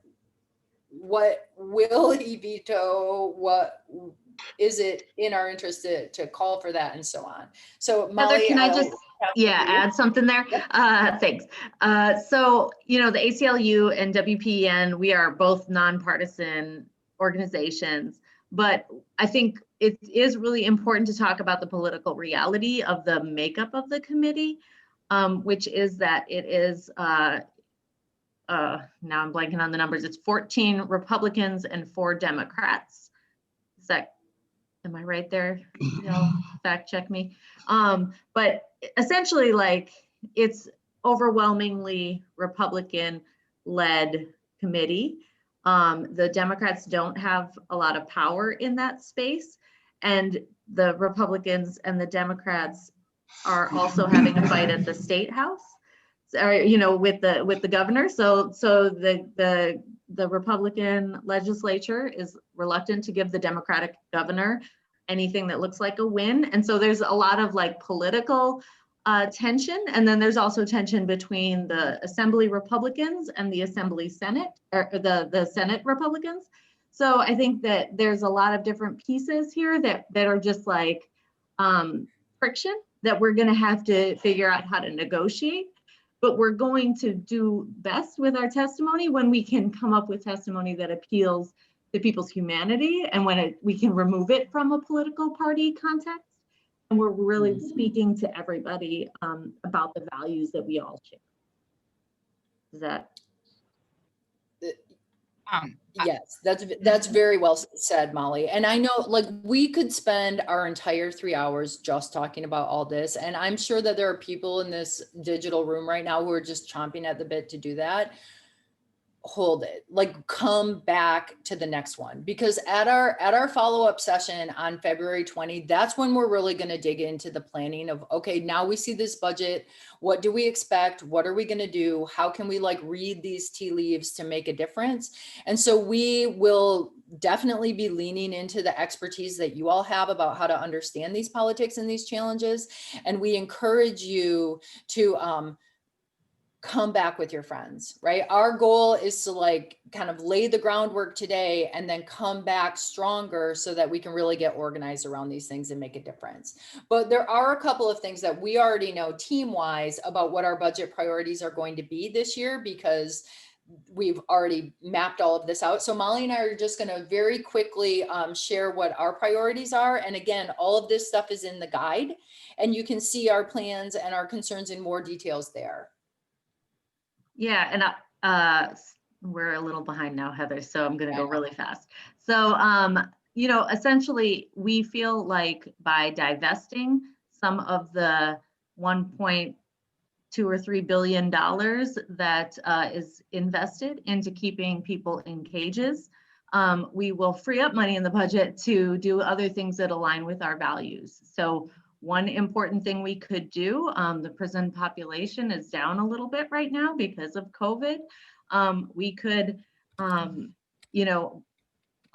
will he veto? What is it in our interest to call for that, and so on. So Molly, Heather, can I just add something there? Yep. Thanks. So, you know, the ACLU and WPEN, we are both nonpartisan organizations, but I think it is really important to talk about the political reality of the makeup of the committee, which is that it is now I'm blanking on the numbers. It's 14 Republicans and 4 Democrats. Is that, am I right there? Y'all fact check me. But essentially, like, it's overwhelmingly Republican-led committee. The Democrats don't have a lot of power in that space, and the Republicans and the Democrats are also having a fight at the State House. Or, you know, with the governor. So the Republican legislature is reluctant to give the Democratic governor anything that looks like a win. And so there's a lot of like political tension. And then there's also tension between the Assembly Republicans and the Assembly Senate, or the Senate Republicans. So I think that there's a lot of different pieces here that are just like friction that we're going to have to figure out how to negotiate. But we're going to do best with our testimony when we can come up with testimony that appeals to people's humanity, and when we can remove it from a political party context. And we're really speaking to everybody about the values that we all share. Is that? Yes, that's very well said, Molly. And I know, like, we could spend our entire 3 hours just talking about all this. And I'm sure that there are people in this digital room right now who are just chomping at the bit to do that. Hold it, like, come back to the next one, because at our follow-up session on February 20, that's when we're really going to dig into the planning of, okay, now we see this budget, what do we expect, what are we going to do, how can we like read these tea leaves to make a difference. And so we will definitely be leaning into the expertise that you all have about how to understand these politics and these challenges, and we encourage you to come back with your friends, right? Our goal is to like kind of lay the groundwork today and then come back stronger so that we can really get organized around these things and make a difference. But there are a couple of things that we already know team-wise about what our budget priorities are going to be this year, because we've already mapped all of this out. So Molly and I are just going to very quickly share what our priorities are. And again, all of this stuff is in the guide, and you can see our plans and our concerns in more details there. Yeah, and we're a little behind now, Heather, so I'm going to go really fast. So, essentially, we feel like by divesting some of the 1.2 or $3 billion that is invested into keeping people in cages, we will free up money in the budget to do other things that align with our values. So one important thing we could do, the prison population is down a little bit right now because of COVID. We could,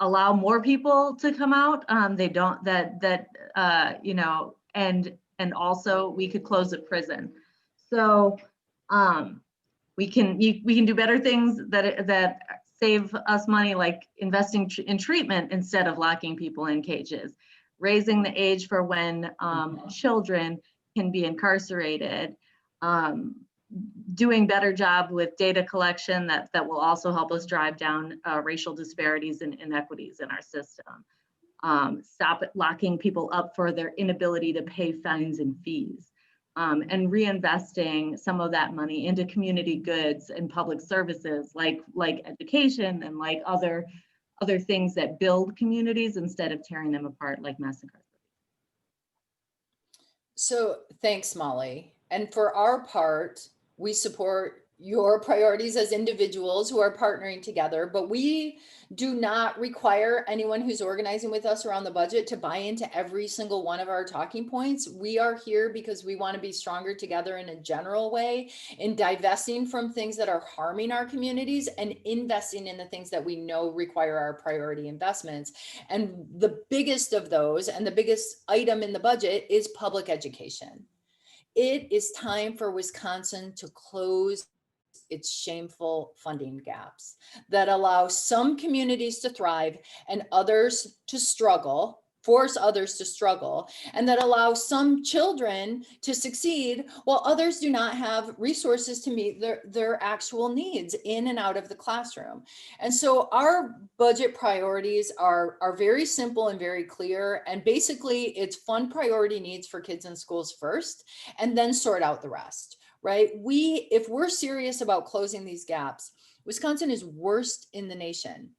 allow more people to come out. And also we could close a prison. So we can do better things that save us money, like investing in treatment instead of locking people in cages, raising the age for when children can be incarcerated, doing better job with data collection that will also help us drive down racial disparities and inequities in our system. Stop locking people up for their inability to pay fines and fees, and reinvesting some of that money into community goods and public services like education and like other things that build communities instead of tearing them apart like mass incarceration. So thanks, Molly. And for our part, we support your priorities as individuals who are partnering together, but we do not require anyone who's organizing with us around the budget to buy into every single one of our talking points. We are here because we want to be stronger together in a general way, in divesting from things that are harming our communities and investing in the things that we know require our priority investments. And the biggest of those, and the biggest item in the budget, is public education. It is time for Wisconsin to close its shameful funding gaps that allow some communities to thrive and others to struggle, force others to struggle, and that allow some children to succeed while others do not have resources to meet their actual needs in and out of the classroom. And so our budget priorities are very simple and very clear. And basically it's fund priority needs for kids in schools first, and then sort out the rest. Right? If we're serious about closing these gaps, Wisconsin is worst in the nation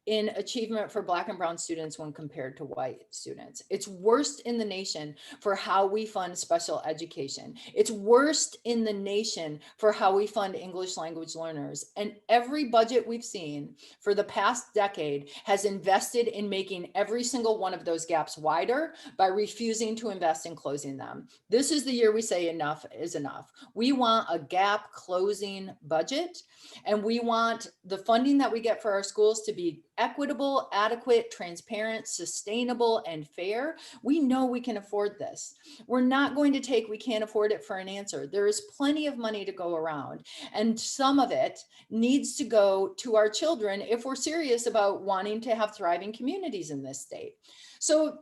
in achievement for Black and Brown students when compared to white students. It's worst in the nation for how we fund special education. It's worst in the nation for how we fund English language learners. And every budget we've seen for the past decade has invested in making every single one of those gaps wider by refusing to invest in closing them. This is the year we say enough is enough. We want a gap closing budget, and we want the funding that we get for our schools to be equitable, adequate, transparent, sustainable, and fair. We know we can afford this. We're not going to take we can't afford it for an answer. There is plenty of money to go around, and some of it needs to go to our children if we're serious about wanting to have thriving communities in this state. So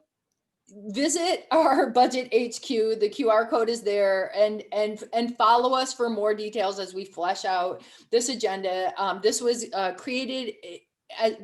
visit our budget HQ. The QR code is there, and follow us for more details as we flesh out this agenda. This was created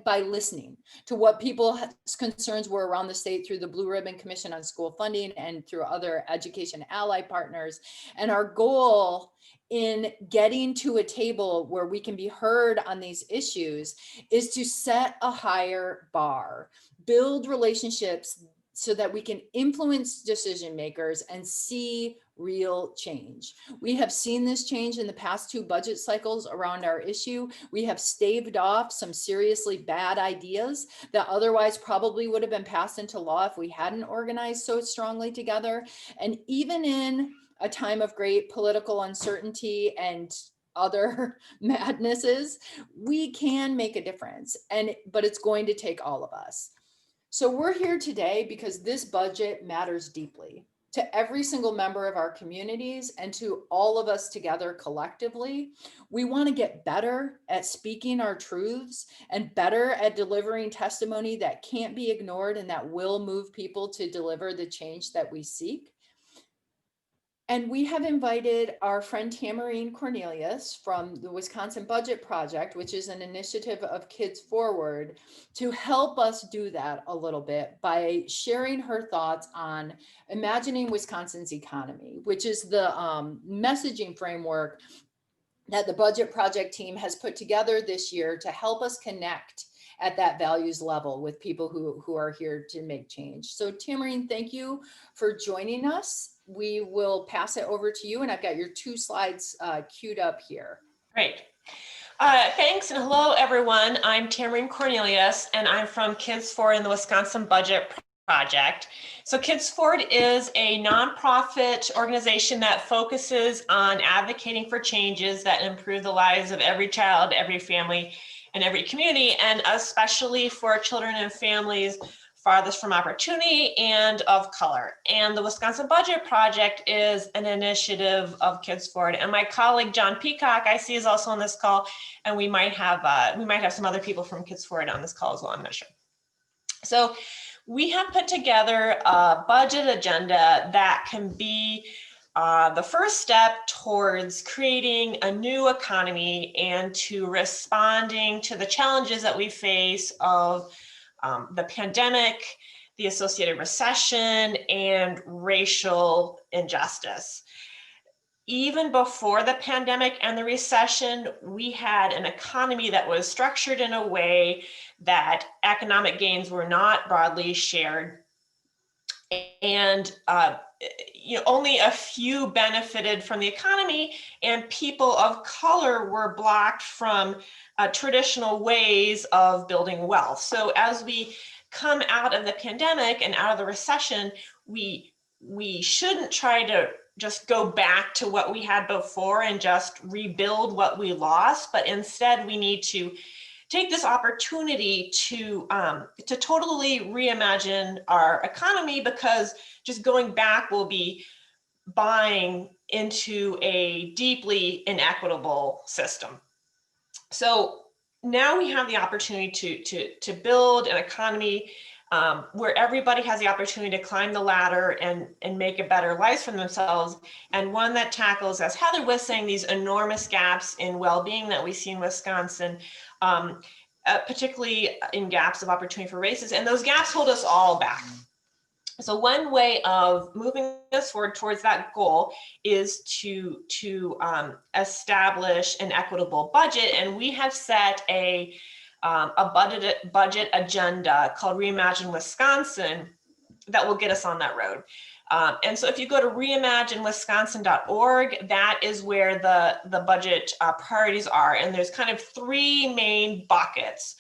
by listening to what people's concerns were around the state through the Blue Ribbon Commission on School Funding and through other education ally partners. And our goal in getting to a table where we can be heard on these issues is to set a higher bar, build relationships so that we can influence decision makers and see real change. We have seen this change in the past 2 budget cycles around our issue. We have staved off some seriously bad ideas that otherwise probably would have been passed into law if we hadn't organized so strongly together. And even in a time of great political uncertainty and other madnesses, we can make a difference. But it's going to take all of us. So we're here today because this budget matters deeply to every single member of our communities and to all of us together collectively. We want to get better at speaking our truths and better at delivering testimony that can't be ignored and that will move people to deliver the change that we seek. And we have invited our friend Tamarine Cornelius from the Wisconsin Budget Project, which is an initiative of Kids Forward, to help us do that a little bit by sharing her thoughts on imagining Wisconsin's economy, which is the messaging framework that the Budget Project team has put together this year to help us connect at that values level with people who are here to make change. So Tamarine, thank you for joining us. We will pass it over to you, and I've got your 2 slides queued up here. Great. Thanks, and hello, everyone. I'm Tamarine Cornelius, and I'm from Kids Forward in the Wisconsin Budget Project. So Kids Forward is a nonprofit organization that focuses on advocating for changes that improve the lives of every child, every family, and every community, and especially for children and families farthest from opportunity and of color. And the Wisconsin Budget Project is an initiative of Kids Forward. And my colleague John Peacock, I see, is also on this call, and we might have some other people from Kids Forward on this call as well. I'm not sure. So we have put together a budget agenda that can be the first step towards creating a new economy and to responding to the challenges that we face of the pandemic, the associated recession, and racial injustice. Even before the pandemic and the recession, we had an economy that was structured in a way that economic gains were not broadly shared. And only a few benefited from the economy, and people of color were blocked from traditional ways of building wealth. So as we come out of the pandemic and out of the recession, we shouldn't try to just go back to what we had before and just rebuild what we lost, but instead we need to take this opportunity to totally reimagine our economy, because just going back will be buying into a deeply inequitable system. So now we have the opportunity to build an economy where everybody has the opportunity to climb the ladder and make a better life for themselves, and one that tackles, as Heather was saying, these enormous gaps in well-being that we see in Wisconsin, particularly in gaps of opportunity for races, and those gaps hold us all back. So one way of moving us forward towards that goal is to establish an equitable budget, and we have set a budget agenda called Reimagine Wisconsin that will get us on that road. And so if you go to reimaginewisconsin.org, that is where the budget priorities are. And there's kind of 3 main buckets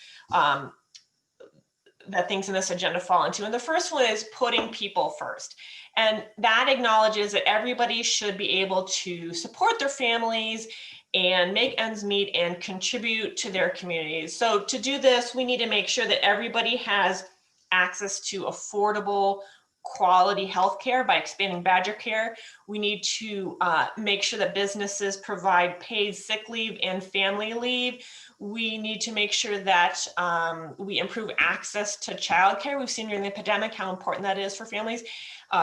that things in this agenda fall into. And the first one is putting people first. And that acknowledges that everybody should be able to support their families and make ends meet and contribute to their communities. So to do this, we need to make sure that everybody has access to affordable, quality healthcare by expanding Badger Care. We need to make sure that businesses provide paid sick leave and family leave. We need to make sure that we improve access to childcare. We've seen during the pandemic how important that is for families.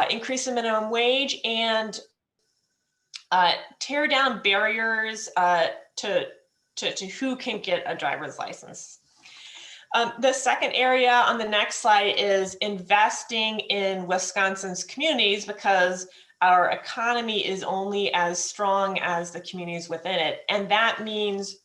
Increase the minimum wage and tear down barriers to who can get a driver's license. The second area on the next slide is investing in Wisconsin's communities, because our economy is only as strong as the communities within it. And that means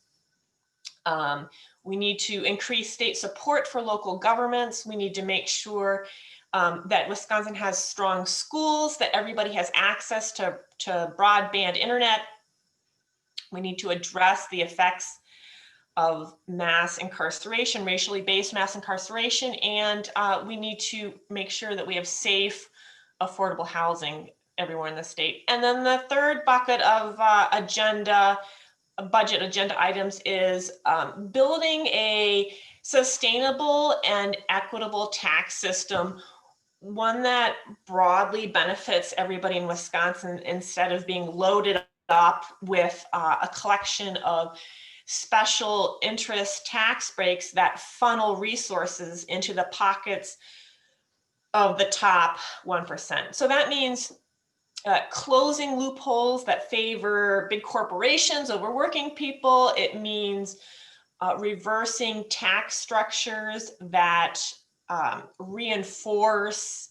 we need to increase state support for local governments. We need to make sure that Wisconsin has strong schools, that everybody has access to broadband internet. We need to address the effects of mass incarceration, racially based mass incarceration, and we need to make sure that we have safe, affordable housing everywhere in the state. And then the third bucket of budget agenda items is building a sustainable and equitable tax system, one that broadly benefits everybody in Wisconsin instead of being loaded up with a collection of special interest tax breaks that funnel resources into the pockets of the top 1%. So that means closing loopholes that favor big corporations over working people. It means reversing tax structures that reinforce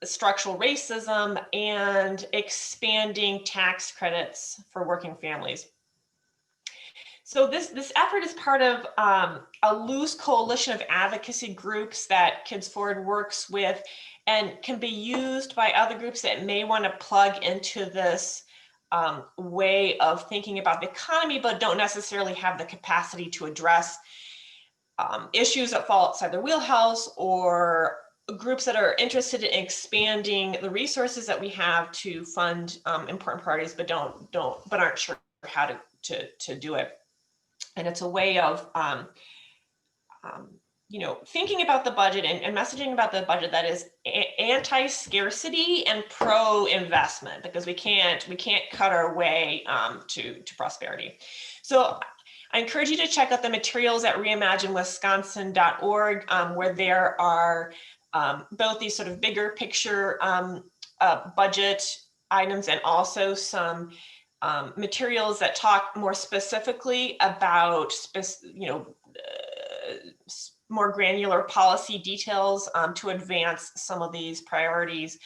structural racism, and expanding tax credits for working families. So this effort is part of a loose coalition of advocacy groups that Kids Forward works with, and can be used by other groups that may want to plug into this way of thinking about the economy, but don't necessarily have the capacity to address issues that fall outside their wheelhouse, or groups that are interested in expanding the resources that we have to fund important priorities, but aren't sure how to do it. And it's a way of thinking about the budget and messaging about the budget that is anti-scarcity and pro-investment, because we can't cut our way to prosperity. So I encourage you to check out the materials at reimaginewisconsin.org, where there are both these sort of bigger picture budget items, and also some materials that talk more specifically about more granular policy details to advance some of these priorities.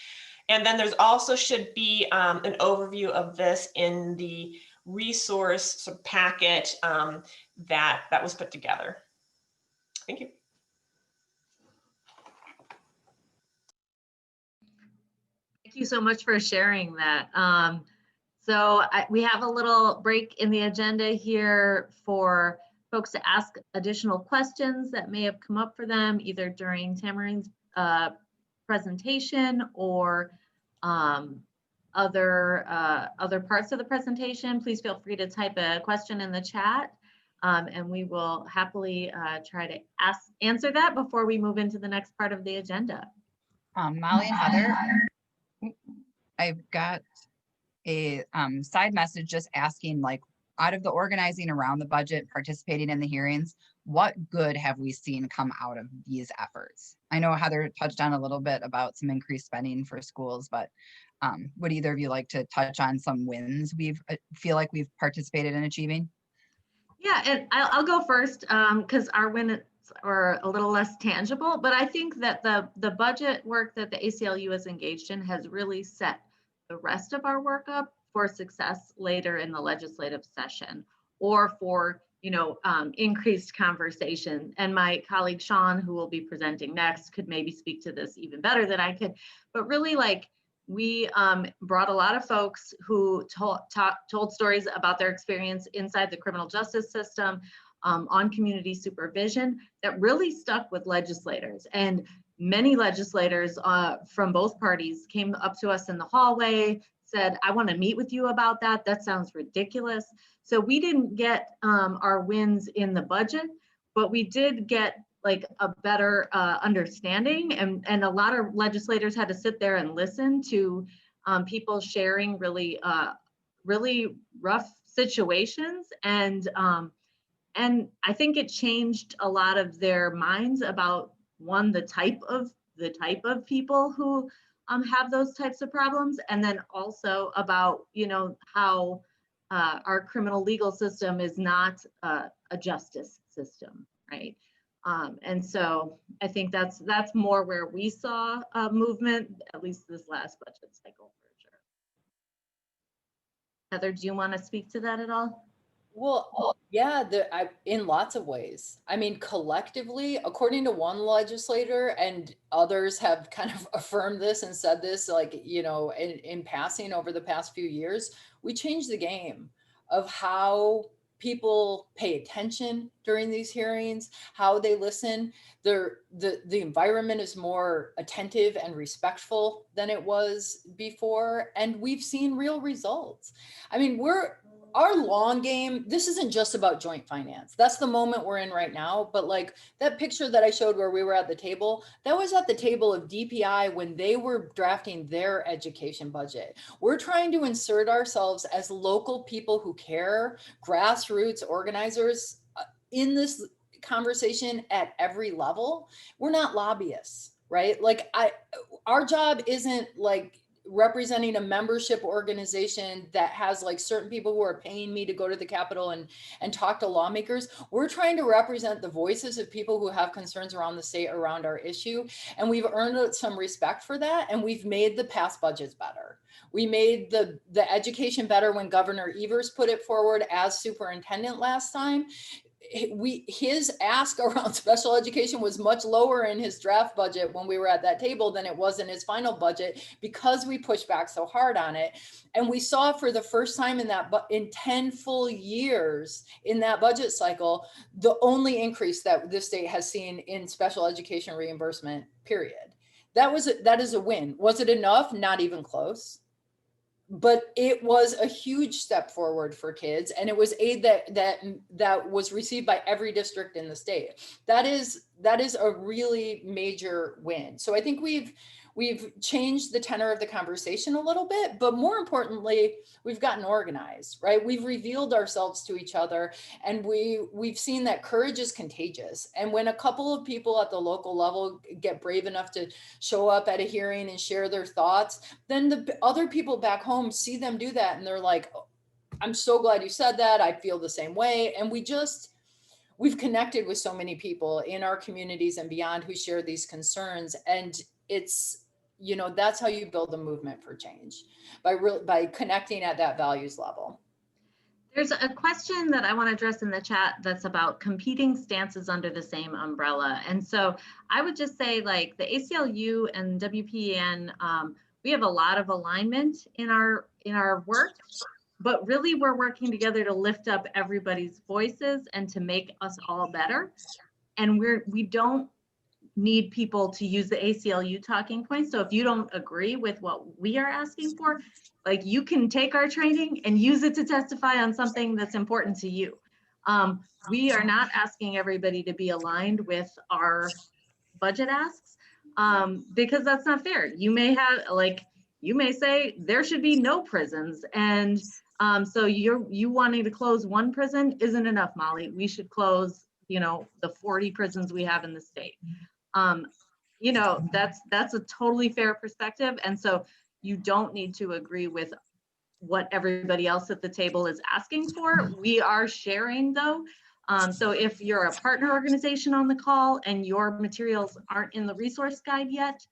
And then there's also should be an overview of this in the resource sort of packet that was put together. Thank you. Thank you so much for sharing that. We have a little break in the agenda here for folks to ask additional questions that may have come up for them, either during Tamarine's presentation or other parts of the presentation. Please feel free to type a question in the chat, and we will happily try to answer that before we move into the next part of the agenda. Molly and Heather, I've got a side message just asking, like, out of the organizing around the budget, participating in the hearings, what good have we seen come out of these efforts? I know Heather touched on a little bit about some increased spending for schools, but would either of you like to touch on some wins feel like we've participated in achieving? Yeah, and I'll go first because our wins are a little less tangible, but I think that the budget work that the ACLU is engaged in has really set the rest of our work up for success later in the legislative session, or for increased conversation. And my colleague Sean, who will be presenting next, could maybe speak to this even better than I could. But really, we brought a lot of folks who told stories about their experience inside the criminal justice system, on community supervision, that really stuck with legislators. And many legislators from both parties came up to us in the hallway, said, I want to meet with you about that. That sounds ridiculous. So we didn't get our wins in the budget, but we did get a better understanding. And a lot of legislators had to sit there and listen to people sharing really rough situations. And I think it changed a lot of their minds about, one, the type of people who have those types of problems, and then also about how our criminal legal system is not a justice system, right? And so I think that's more where we saw a movement, at least this last budget cycle for sure. Heather, do you want to speak to that at all? Well, yeah, in lots of ways. I mean, collectively, according to one legislator, and others have kind of affirmed this and said this, like, you know, in passing over the past few years, we changed the game of how people pay attention during these hearings, how they listen. The environment is more attentive and respectful than it was before, and we've seen real results. I mean, our long game, this isn't just about joint finance. That's the moment we're in right now. But like that picture that I showed where we were at the table, that was at the table of DPI when they were drafting their education budget. We're trying to insert ourselves as local people who care, grassroots organizers in this conversation at every level. We're not lobbyists, right? Like our job isn't like representing a membership organization that has like certain people who are paying me to go to the Capitol and talk to lawmakers. We're trying to represent the voices of people who have concerns around the state, around our issue. And we've earned some respect for that. And we've made the past budgets better. We made the education better when Governor Evers put it forward as superintendent last time. His ask around special education was much lower in his draft budget when we were at that table than it was in his final budget, because we pushed back so hard on it. And we saw for the first time in 10 full years in that budget cycle, the only increase that this state has seen in special education reimbursement, period. That is a win. Was it enough? Not even close. But it was a huge step forward for kids, and it was aid that was received by every district in the state. That is a really major win. So I think we've changed the tenor of the conversation a little bit, but more importantly, we've gotten organized, right? We've revealed ourselves to each other, and we've seen that courage is contagious. And when a couple of people at the local level get brave enough to show up at a hearing and share their thoughts, then the other people back home see them do that, and they're like, oh, I'm so glad you said that. I feel the same way. And we've connected with so many people in our communities and beyond who share these concerns. And it's, you know, that's how you build a movement for change, by connecting at that values level. There's a question that I want to address in the chat that's about competing stances under the same umbrella. And so I would just say, like, the ACLU and WPN, we have a lot of alignment in our work, but really we're working together to lift up everybody's voices and to make us all better. And we don't need people to use the ACLU talking points. So if you don't agree with what we are asking for, like, you can take our training and use it to testify on something that's important to you. We are not asking everybody to be aligned with our budget asks, because that's not fair. You may say there should be no prisons, and so you wanting to close one prison isn't enough, Molly. We should close, you know, the 40 prisons we have in the state. You know, that's a totally fair perspective. And so you don't need to agree with what everybody else at the table is asking for. We are sharing though. So if you're a partner organization on the call and your materials aren't in the resource guide yet,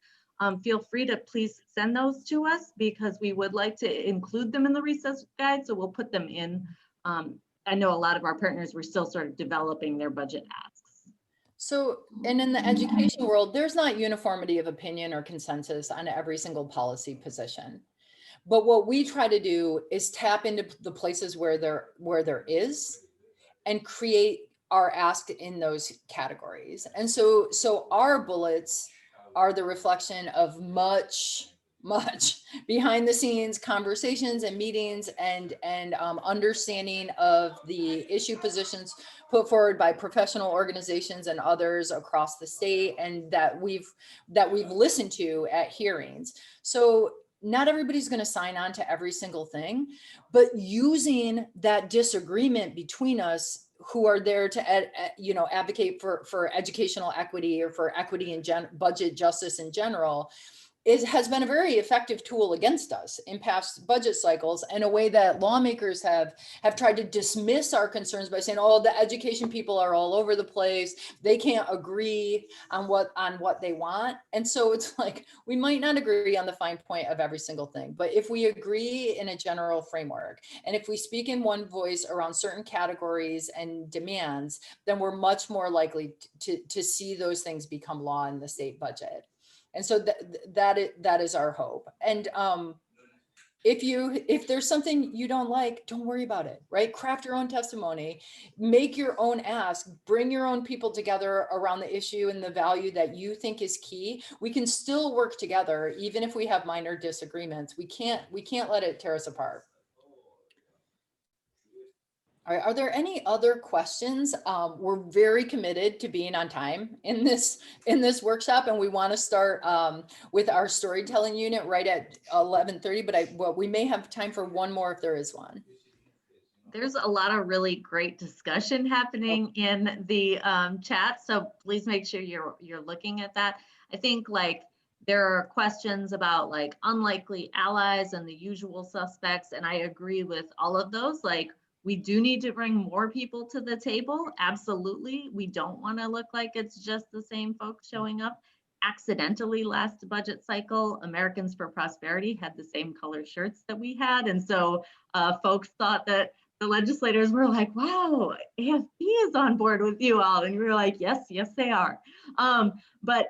feel free to please send those to us, because we would like to include them in the resource guide. So we'll put them in. I know a lot of our partners were still sort of developing their budget asks. So, and in the education world, there's not uniformity of opinion or consensus on every single policy position. But what we try to do is tap into the places where there is, and create our ask in those categories. And so our bullets are the reflection of much behind the scenes conversations and meetings and understanding of the issue positions put forward by professional organizations and others across the state, and that we've listened to at hearings. So not everybody's going to sign on to every single thing, but using that disagreement between us who are there to advocate for educational equity or for equity in budget justice in general, has been a very effective tool against us in past budget cycles, in a way that lawmakers have tried to dismiss our concerns by saying, oh, the education people are all over the place, they can't agree on what they want. And so it's like, we might not agree on the fine point of every single thing, but if we agree in a general framework, and if we speak in one voice around certain categories and demands, then we're much more likely to see those things become law in the state budget. And so that is our hope. And if there's something you don't like, don't worry about it, right? Craft your own testimony, make your own ask, bring your own people together around the issue and the value that you think is key. We can still work together, even if we have minor disagreements. We can't let it tear us apart. All right, are there any other questions? We're very committed to being on time in this workshop, and we want to start with our storytelling unit right at 11:30. But we may have time for one more if there is one. There's a lot of really great discussion happening in the chat, so please make sure you're looking at that. I think like there are questions about like unlikely allies and the usual suspects, and I agree with all of those. Like, we do need to bring more people to the table. Absolutely. We don't want to look like it's just the same folks showing up. Accidentally, last budget cycle, Americans for Prosperity had the same color shirts that we had. And so folks thought that the legislators were like, wow, AFB is on board with you all. And we were like, yes, they are. But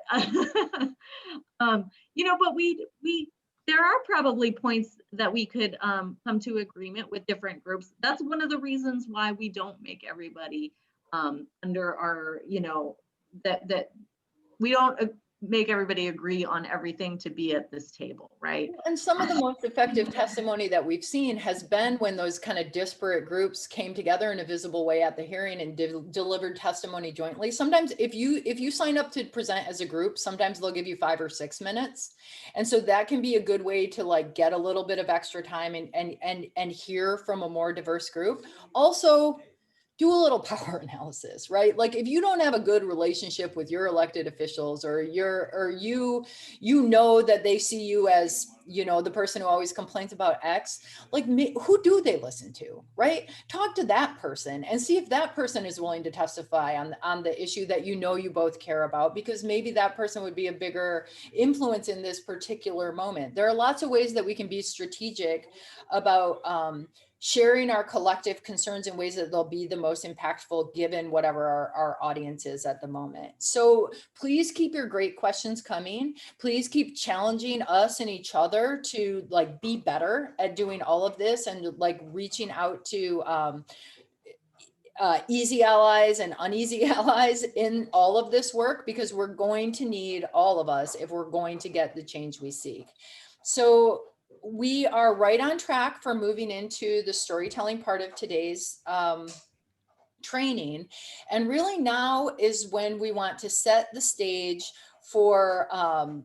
there are probably points that we could come to agreement with different groups. That's one of the reasons why we don't make everybody under our, that we don't make everybody agree on everything to be at this table, right? And some of the most effective testimony that we've seen has been when those kind of disparate groups came together in a visible way at the hearing and delivered testimony jointly. Sometimes if you sign up to present as a group, sometimes they'll give you 5 or 6 minutes. And so that can be a good way to like get a little bit of extra time and hear from a more diverse group. Also, do a little power analysis, right? Like if you don't have a good relationship with your elected officials, or you know that they see you as, the person who always complains about X, like who do they listen to, right? Talk to that person and see if that person is willing to testify on the issue that you both care about, because maybe that person would be a bigger influence in this particular moment. There are lots of ways that we can be strategic about sharing our collective concerns in ways that they'll be the most impactful given whatever our audience is at the moment. So please keep your great questions coming. Please keep challenging us and each other to like be better at doing all of this, and like reaching out to easy allies and uneasy allies in all of this work, because we're going to need all of us if we're going to get the change we seek. So we are right on track for moving into the storytelling part of today's training. And really now is when we want to set the stage for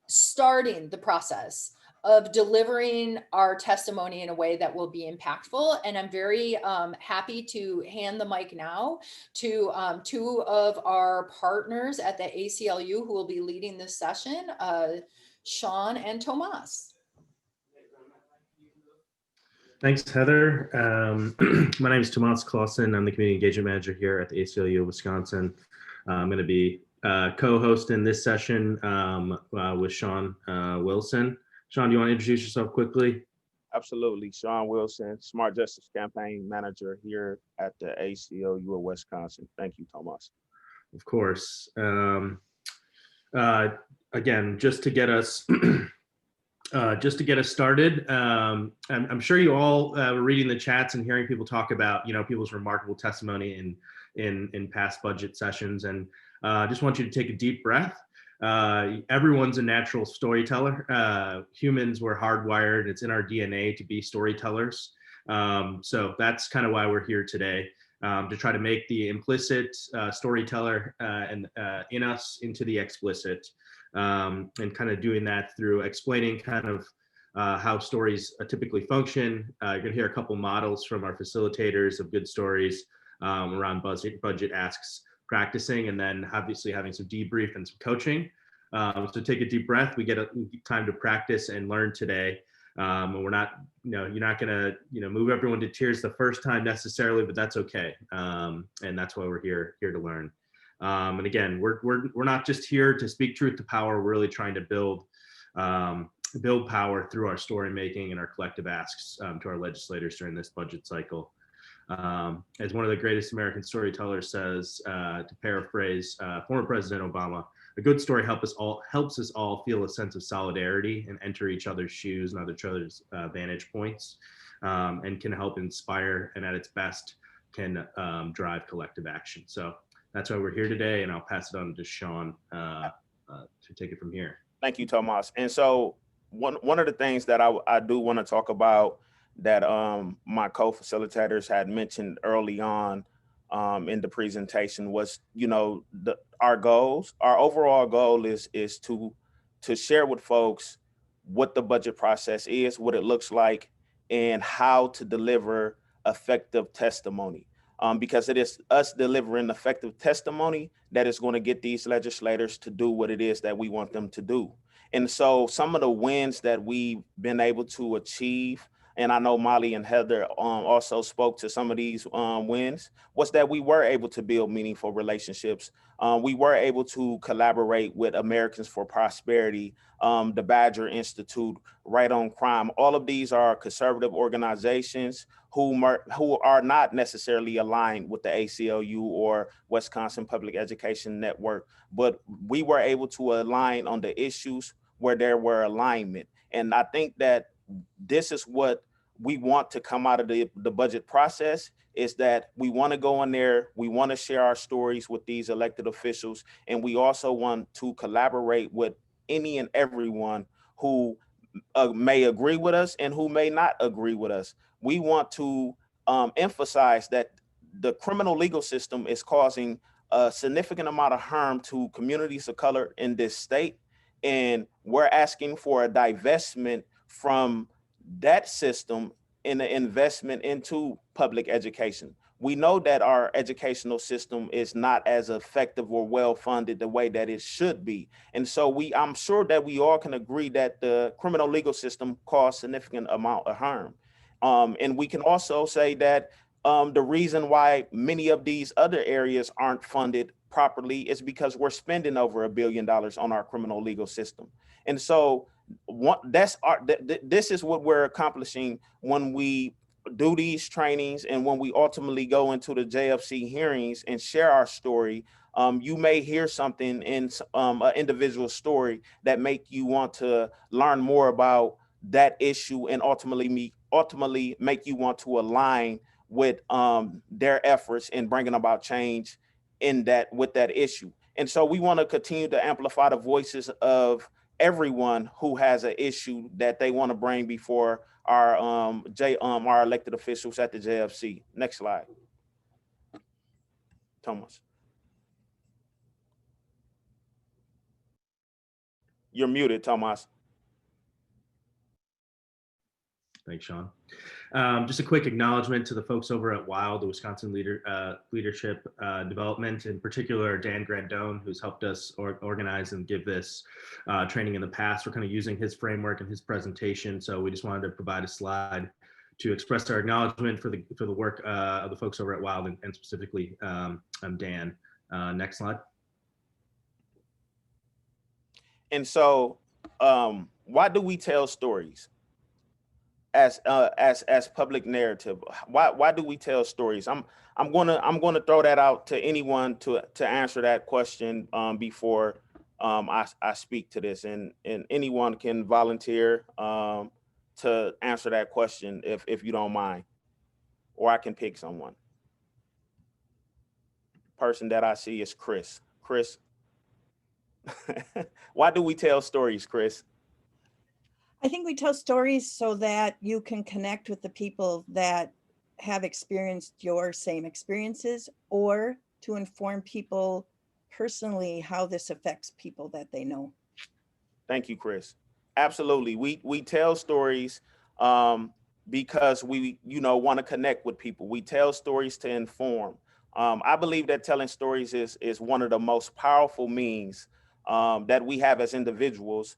starting the process of delivering our testimony in a way that will be impactful. And I'm very happy to hand the mic now to 2 of our partners at the ACLU who will be leading this session, Sean and Tomas. Thanks, Heather. My name is Tomas Clausen. I'm the Community Engagement Manager here at the ACLU of Wisconsin. I'm going to be co-hosting this session with Sean Wilson. Sean, do you want to introduce yourself quickly? Absolutely. Sean Wilson, Smart Justice Campaign Manager here at the ACLU of Wisconsin. Thank you, Tomas. Of course. Again, just to get us started, I'm sure you all were reading the chats and hearing people talk about, people's remarkable testimony in past budget sessions. And just want you to take a deep breath. Everyone's a natural storyteller. Humans were hardwired. It's in our DNA to be storytellers. So that's kind of why we're here today, to try to make the implicit storyteller in us into the explicit. And kind of doing that through explaining kind of how stories typically function. You're gonna hear a couple models from our facilitators of good stories around budget asks practicing, and then obviously having some debrief and some coaching. So take a deep breath. We get time to practice and learn today. And we're not, you're not gonna, move everyone to tears the first time necessarily, but that's okay. And that's why we're here to learn. And again, we're not just here to speak truth to power. We're really trying to build power through our story making and our collective asks to our legislators during this budget cycle. As one of the greatest American storytellers says, to paraphrase former President Obama, a good story helps us all feel a sense of solidarity and enter each other's shoes and each other's vantage points, and can help inspire, and at its best can drive collective action. So that's why we're here today, and I'll pass it on to Sean to take it from here. Thank you, Tomas. And so one of the things that I do want to talk about that my co-facilitators had mentioned early on in the presentation was, our goals. Our overall goal is to share with folks what the budget process is, what it looks like, and how to deliver effective testimony. Because it is us delivering effective testimony that is going to get these legislators to do what it is that we want them to do. And so some of the wins that we've been able to achieve, and I know Molly and Heather also spoke to some of these wins, was that we were able to build meaningful relationships. We were able to collaborate with Americans for Prosperity, the Badger Institute, Right on Crime. All of these are conservative organizations who are not necessarily aligned with the ACLU or Wisconsin Public Education Network, but we were able to align on the issues where there were alignment. And I think that this is what we want to come out of the budget process, is that we want to go in there, we want to share our stories with these elected officials, and we also want to collaborate with any and everyone who may agree with us and who may not agree with us. We want to emphasize that the criminal legal system is causing a significant amount of harm to communities of color in this state, and we're asking for a divestment from that system in an investment into public education. We know that our educational system is not as effective or well-funded the way that it should be. And so I'm sure that we all can agree that the criminal legal system caused significant amount of harm. And we can also say that the reason why many of these other areas aren't funded properly is because we're spending over $1 billion on our criminal legal system. And so this is what we're accomplishing when we do these trainings and when we ultimately go into the JFC hearings and share our story. You may hear something in an individual story that make you want to learn more about that issue and ultimately make you want to align with their efforts in bringing about change with that issue. And so we want to continue to amplify the voices of everyone who has an issue that they want to bring before our elected officials at the JFC. Next slide. Thomas. You're muted, Thomas. Thanks, Sean. Just a quick acknowledgement to the folks over at WILD, the Wisconsin Leadership Development, in particular, Dan Grandone, who's helped us organize and give this training in the past. We're kind of using his framework and his presentation. So we just wanted to provide a slide to express our acknowledgement for the work of the folks over at WILD and specifically Dan. Next slide. And so why do we tell stories? As public narrative, why do we tell stories? I'm gonna throw that out to anyone to answer that question before I speak to this, and anyone can volunteer to answer that question if you don't mind, or I can pick someone. Person that I see is Chris. Chris, why do we tell stories, Chris? I think we tell stories so that you can connect with the people that have experienced your same experiences, or to inform people personally how this affects people that they know. Thank you, Chris. Absolutely. We tell stories because we want to connect with people. We tell stories to inform. I believe that telling stories is one of the most powerful means that we have as individuals,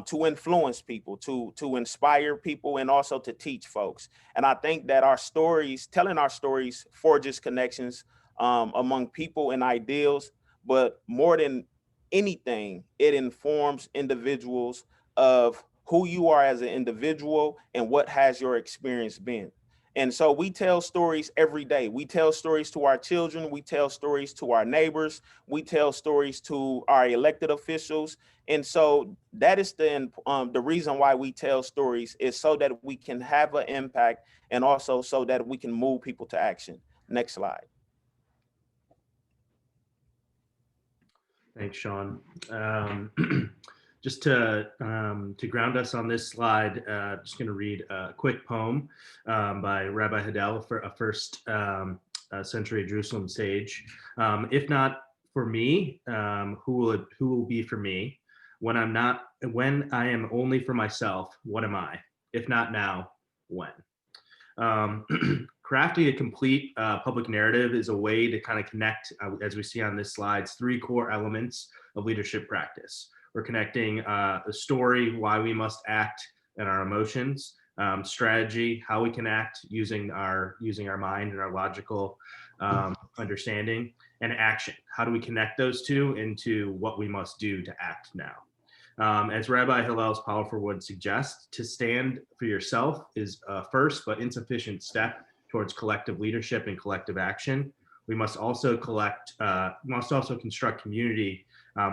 to influence people, to inspire people, and also to teach folks. And I think that our stories, telling our stories, forges connections among people and ideals, but more than anything, it informs individuals of who you are as an individual and what has your experience been. And so we tell stories every day. We tell stories to our children. We tell stories to our neighbors. We tell stories to our elected officials. And so that is the reason why we tell stories, is so that we can have an impact, and also so that we can move people to action. Next slide. Thanks, Sean. Just to ground us on this slide, just going to read a quick poem by Rabbi Hillel for a first century Jerusalem sage. If not for me, who will be for me? When I am only for myself, what am I? If not now, when? Crafting a complete public narrative is a way to kind of connect, as we see on this slide, 3 core elements of leadership practice. We're connecting the story, why we must act, and our emotions, strategy, how we can act using our mind and our logical understanding, and action. How do we connect those two into what we must do to act now? As Rabbi Hillel's powerful would suggest, to stand for yourself is a first but insufficient step towards collective leadership and collective action. We must also construct community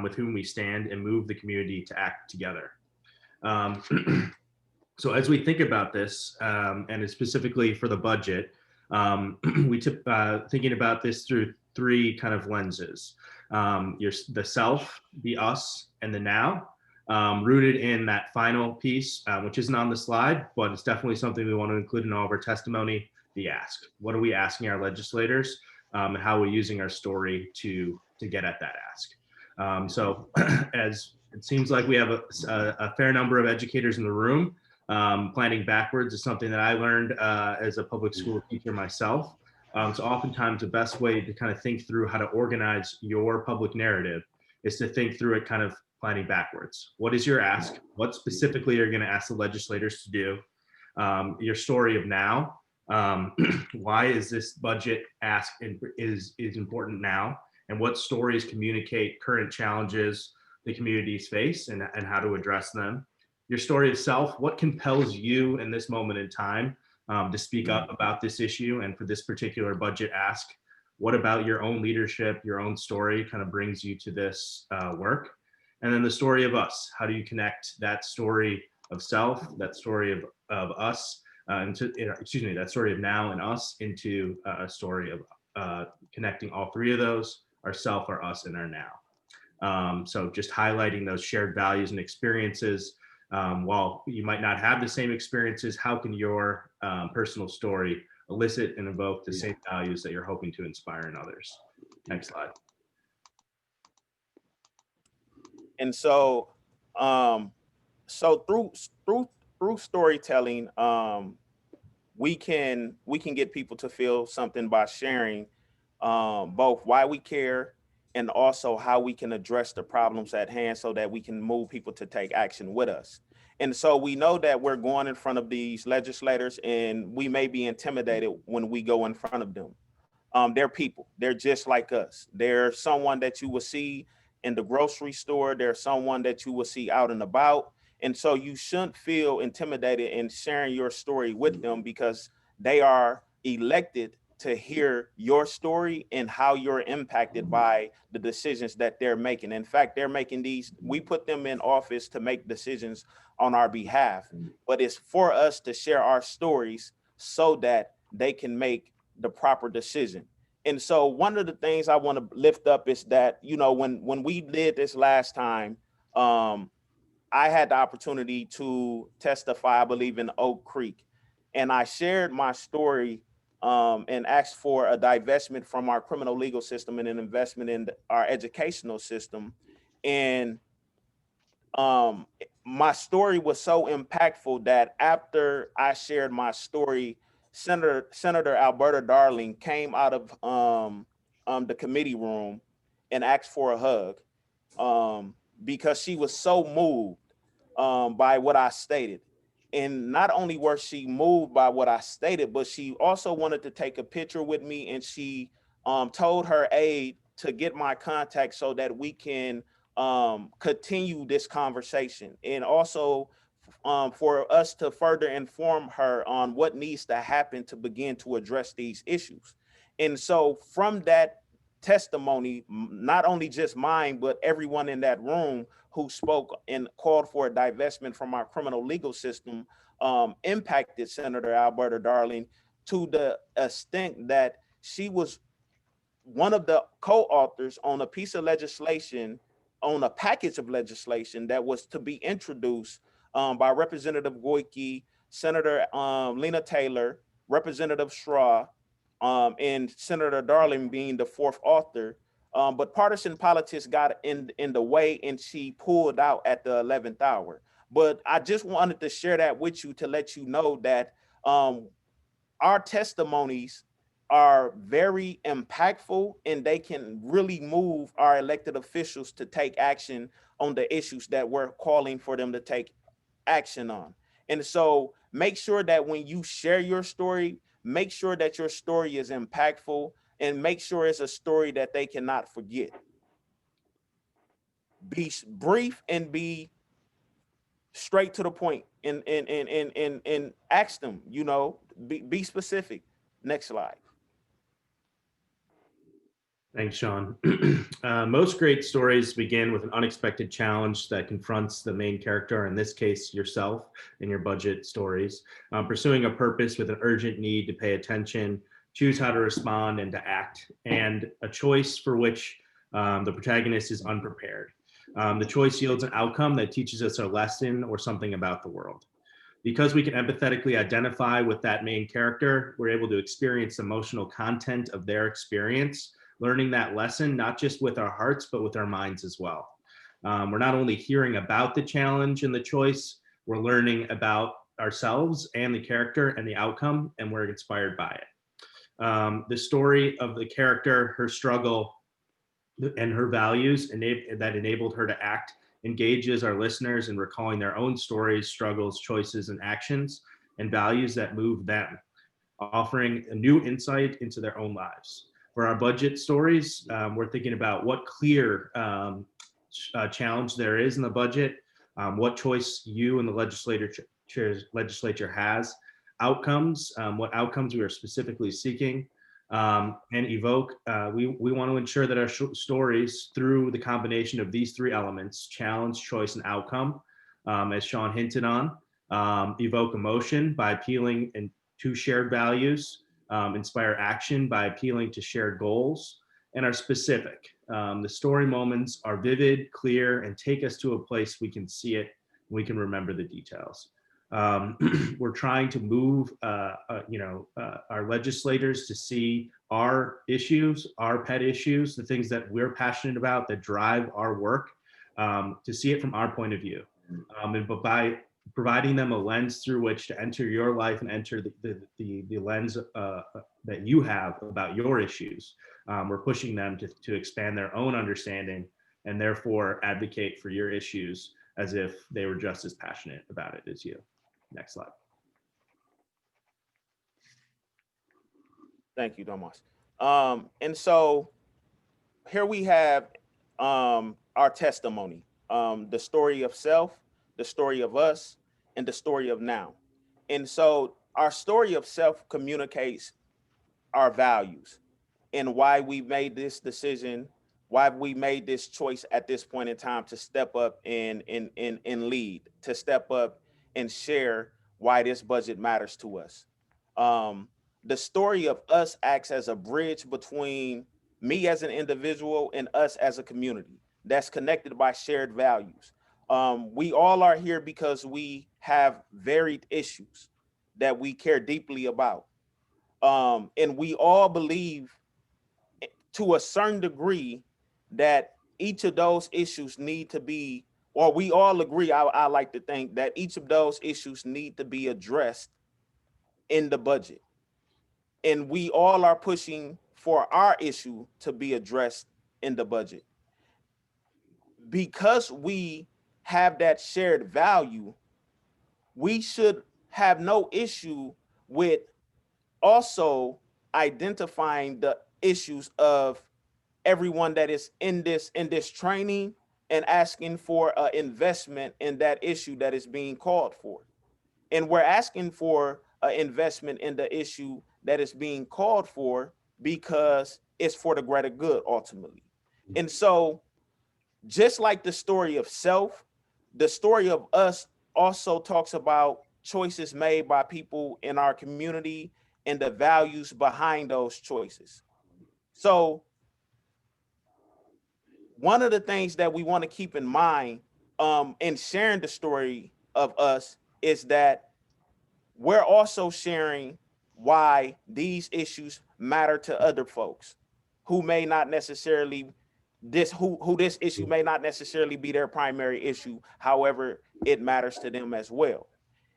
with whom we stand, and move the community to act together. So as we think about this, and specifically for the budget, we took thinking about this through 3 kind of lenses: the self, the us, and the now. Rooted in that final piece, which isn't on the slide, but it's definitely something we want to include in all of our testimony, the ask. What are we asking our legislators, and how are we using our story to get at that ask? So as it seems like we have a fair number of educators in the room, planning backwards is something that I learned as a public school teacher myself. So oftentimes the best way to kind of think through how to organize your public narrative is to think through it kind of planning backwards. What is your ask? What specifically are you going to ask the legislators to do? Your story of now. Why is this budget ask is important now? And what stories communicate current challenges the communities face, and how to address them? Your story of self. What compels you in this moment in time to speak up about this issue and for this particular budget ask? What about your own leadership, your own story kind of brings you to this work? And then the story of us. How do you connect that story of self, that story of us, that story of now and us, into a story of connecting all 3 of those: ourself, our us, and our now. So just highlighting those shared values and experiences. While you might not have the same experiences, how can your personal story elicit and evoke the same values that you're hoping to inspire in others? Next slide. And so, through storytelling, we can get people to feel something by sharing both why we care, and also how we can address the problems at hand, so that we can move people to take action with us. And so we know that we're going in front of these legislators, and we may be intimidated when we go in front of them. They're people. They're just like us. They're someone that you will see in the grocery store. They're someone that you will see out and about. And so you shouldn't feel intimidated in sharing your story with them, because they are elected to hear your story and how you're impacted by the decisions that they're making. In fact, they're making we put them in office to make decisions on our behalf, but it's for us to share our stories so that they can make the proper decision. And so one of the things I want to lift up is that, when we did this last time, I had the opportunity to testify, I believe, in Oak Creek, and I shared my story and asked for a divestment from our criminal legal system and an investment in our educational system. And my story was so impactful that after I shared my story, Senator Alberta Darling came out of the committee room and asked for a hug. because she was so moved by what I stated. And not only was she moved by what I stated, but she also wanted to take a picture with me, and she told her aide to get my contact so that we can continue this conversation, and also for us to further inform her on what needs to happen to begin to address these issues. And so from that testimony, not only just mine, but everyone in that room who spoke and called for a divestment from our criminal legal system, impacted Senator Alberta Darling to the extent that she was one of the co-authors on a piece of legislation, on a package of legislation that was to be introduced by Representative Goyke, Senator Lena Taylor, Representative Straw, and Senator Darling being the fourth author. But partisan politics got in the way, and she pulled out at the 11th hour. But I just wanted to share that with you to let you know that our testimonies are very impactful, and they can really move our elected officials to take action on the issues that we're calling for them to take action on. And so make sure that when you share your story, make sure that your story is impactful, and make sure it's a story that they cannot forget. Be brief and be straight to the point, and ask them, be specific. Next slide. Thanks, Sean. Most great stories begin with an unexpected challenge that confronts the main character, in this case, yourself, in your budget stories. Pursuing a purpose with an urgent need to pay attention, choose how to respond and to act, and a choice for which the protagonist is unprepared. The choice yields an outcome that teaches us a lesson or something about the world. Because we can empathetically identify with that main character, we're able to experience the emotional content of their experience, learning that lesson, not just with our hearts, but with our minds as well. We're not only hearing about the challenge and the choice, we're learning about ourselves and the character and the outcome, and we're inspired by it. The story of the character, her struggle, and her values that enabled her to act engages our listeners in recalling their own stories, struggles, choices, and actions, and values that move them, offering a new insight into their own lives. For our budget stories, we're thinking about what clear challenge there is in the budget, what choice you and the legislature has, outcomes, what outcomes we are specifically seeking, and evoke. We want to ensure that our stories, through the combination of these three elements, challenge, choice, and outcome, as Sean hinted on, evoke emotion by appealing to shared values, inspire action by appealing to shared goals, and are specific. The story moments are vivid, clear, and take us to a place we can see it, we can remember the details. We're trying to move our legislators to see our issues, our pet issues, the things that we're passionate about that drive our work, to see it from our point of view. But by providing them a lens through which to enter your life and enter the lens that you have about your issues, we're pushing them to expand their own understanding and therefore advocate for your issues as if they were just as passionate about it as you. Next slide. Thank you, Domas. And so here we have our testimony, the story of self, the story of us, and the story of now. And so our story of self communicates our values and why we made this decision, why we made this choice at this point in time to step up and lead, to step up and share why this budget matters to us. The story of us acts as a bridge between me as an individual and us as a community that's connected by shared values. We all are here because we have varied issues that we care deeply about. And we all believe to a certain degree that each of those issues need to be, or we all agree, I like to think that each of those issues need to be addressed in the budget. And we all are pushing for our issue to be addressed in the budget. because we have that shared value, we should have no issue with also identifying the issues of everyone that is in this training and asking for an investment in that issue that is being called for. And we're asking for an investment in the issue that is being called for because it's for the greater good ultimately. And so just like the story of self, the story of us also talks about choices made by people in our community and the values behind those choices. So one of the things that we want to keep in mind in sharing the story of us is that we're also sharing why these issues matter to other folks who may not necessarily who this issue may not necessarily be their primary issue. However, it matters to them as well.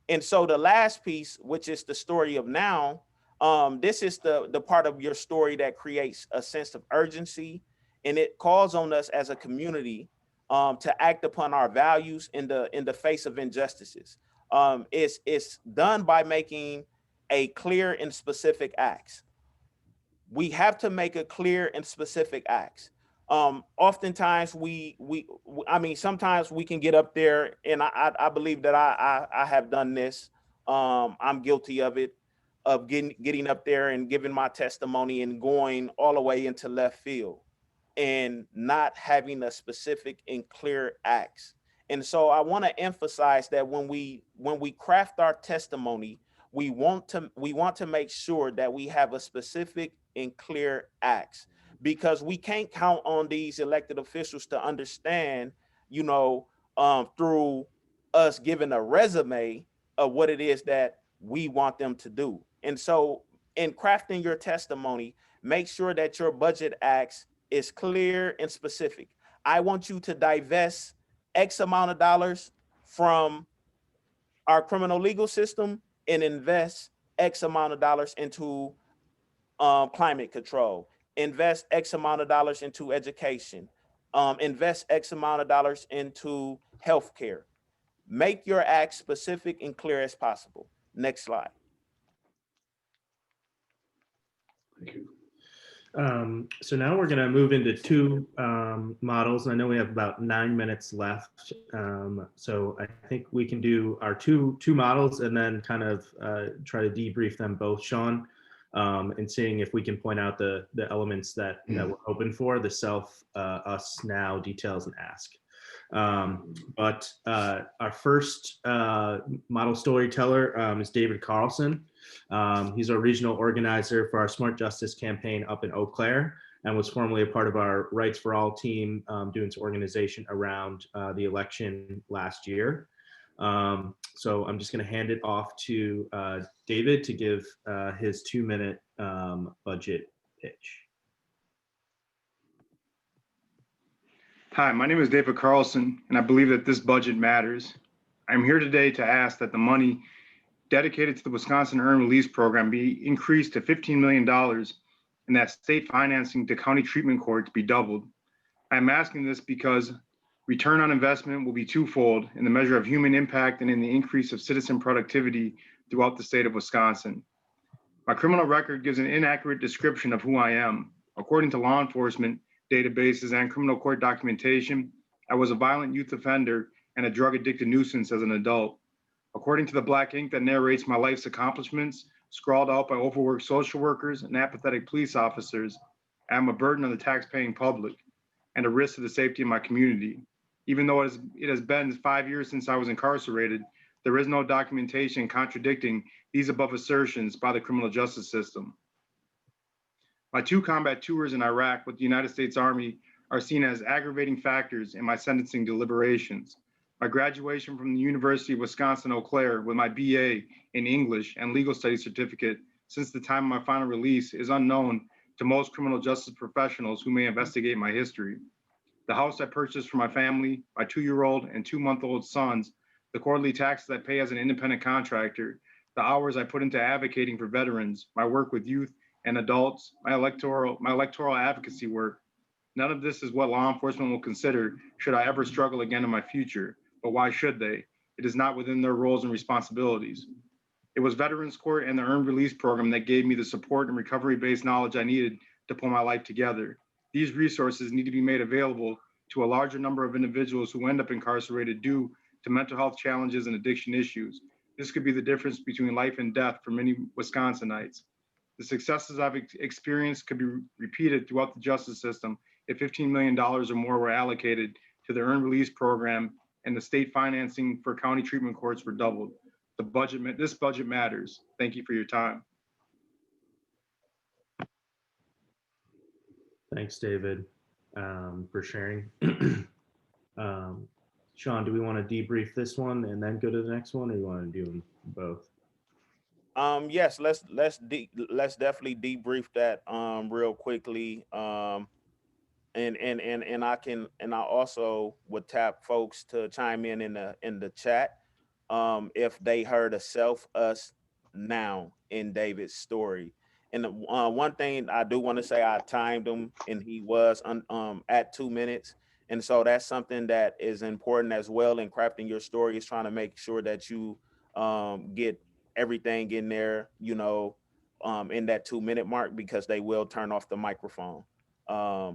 And so the last piece, which is the story of now, this is the part of your story that creates a sense of urgency, and it calls on us as a community to act upon our values in the face of injustices. It's done by making a clear and specific acts. We have to make a clear and specific acts. Oftentimes sometimes we can get up there, and I believe that I have done this. I'm guilty of it, of getting up there and giving my testimony and going all the way into left field and not having a specific and clear acts. And so I want to emphasize that when we craft our testimony, we want to make sure that we have a specific and clear acts, because we can't count on these elected officials to understand, through us giving a resume of what it is that we want them to do. And so in crafting your testimony, make sure that your budget acts is clear and specific. I want you to divest X amount of dollars from our criminal legal system and invest X amount of dollars into climate control, invest X amount of dollars into education, invest X amount of dollars into healthcare. Make your acts specific and clear as possible. Next slide. Thank you. So now we're going to move into two models. I know we have about 9 minutes left. So I think we can do our two models and then kind of try to debrief them both, Sean, and seeing if we can point out the elements that we're hoping for, the self, us, now, details, and ask. But our first model storyteller is David Carlson. He's our regional organizer for our Smart Justice campaign up in Eau Claire, and was formerly a part of our Rights for All team doing some organization around the election last year. So I'm just going to hand it off to David to give his 2-minute budget pitch. Hi, my name is David Carlson, and I believe that this budget matters. I'm here today to ask that the money dedicated to the Wisconsin Earned Release Program be increased to $15 million and that state financing to county treatment courts be doubled. I'm asking this because return on investment will be twofold in the measure of human impact and in the increase of citizen productivity throughout the state of Wisconsin. My criminal record gives an inaccurate description of who I am. According to law enforcement databases and criminal court documentation, I was a violent youth offender and a drug-addicted nuisance as an adult. According to the black ink that narrates my life's accomplishments, scrawled out by overworked social workers and apathetic police officers, I am a burden on the tax-paying public and a risk to the safety of my community. Even though it has been 5 years since I was incarcerated, there is no documentation contradicting these above assertions by the criminal justice system. My 2 combat tours in Iraq with the United States Army are seen as aggravating factors in my sentencing deliberations. My graduation from the University of Wisconsin-Eau Claire with my BA in English and legal studies certificate since the time of my final release is unknown to most criminal justice professionals who may investigate my history. The house I purchased for my family, my 2-year-old and 2-month-old sons, the quarterly taxes I pay as an independent contractor, the hours I put into advocating for veterans, my work with youth and adults, my electoral advocacy work, None of this is what law enforcement will consider should I ever struggle again in my future. But why should they? It is not within their roles and responsibilities. It was Veterans Court and the Earned Release Program that gave me the support and recovery-based knowledge I needed to pull my life together. These resources need to be made available to a larger number of individuals who end up incarcerated due to mental health challenges and addiction issues. This could be the difference between life and death for many Wisconsinites. The successes I've experienced could be repeated throughout the justice system if $15 million or more were allocated to the Earned Release Program and the state financing for county treatment courts were doubled. This budget matters. Thank you for your time. Thanks, David, for sharing. Sean, do we want to debrief this one and then go to the next one, or you want to do them both? Yes, let's definitely debrief that real quickly. And I also would tap folks to chime in the chat if they heard a self us now in David's story. And one thing I do want to say, I timed him and he was at 2 minutes. And so that's something that is important as well in crafting your story, is trying to make sure that you get everything in there, you know, in that 2 minute mark, because they will turn off the microphone. I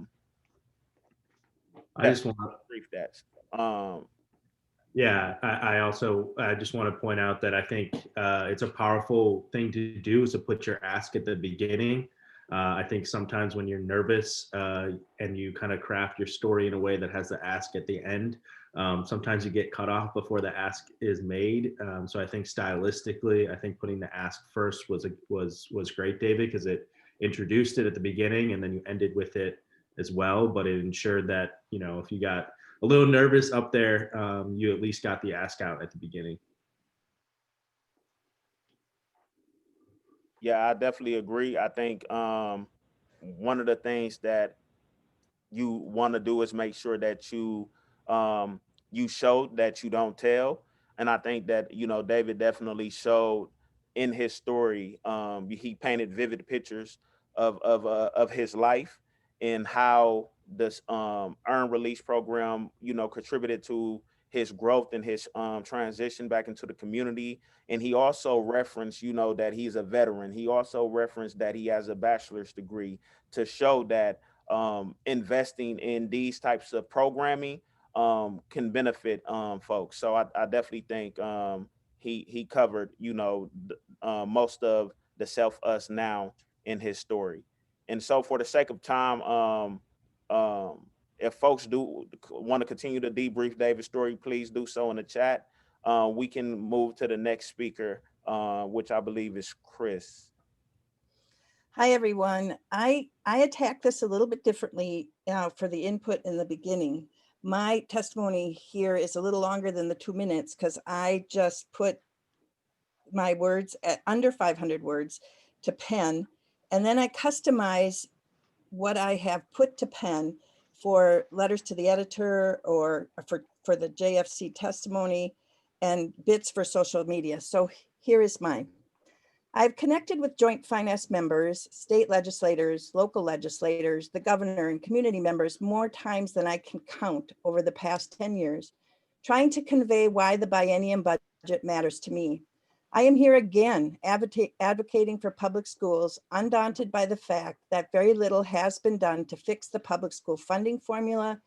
just want to brief that. Yeah, I also just want to point out that I think it's a powerful thing to do, is to put your ask at the beginning. I think sometimes when you're nervous and you kind of craft your story in a way that has the ask at the end, sometimes you get cut off before the ask is made. So I think stylistically, I think putting the ask first was great, David, because it introduced it at the beginning and then you ended with it as well. But it ensured that, you know, if you got a little nervous up there, you at least got the ask out at the beginning. Yeah, I definitely agree. I think one of the things that you want to do is make sure that you show that you don't tell. And I think that, you know, David definitely showed in his story, he painted vivid pictures of his life and how this earned release program, you know, contributed to his growth and his transition back into the community. And he also referenced, you know, that he's a veteran. He also referenced that he has a bachelor's degree, to show that investing in these types of programming can benefit folks. So I definitely think he covered, you know, most of the self us now in his story. And so for the sake of time, if folks do want to continue to debrief David's story, please do so in the chat. We can move to the next speaker, which I believe is Chris. Hi, everyone. I attack this a little bit differently for the input in the beginning. My testimony here is a little longer than the 2 minutes because I just put my words at under 500 words to pen, and then I customize what I have put to pen for letters to the editor or for the JFC testimony and bits for social media. So here is mine. I've connected with Joint Finance members, state legislators, local legislators, the governor, and community members more times than I can count over the past 10 years, trying to convey why the biennium budget matters to me. I am here again advocating for public schools, undaunted by the fact that very little has been done to fix the public school funding formula,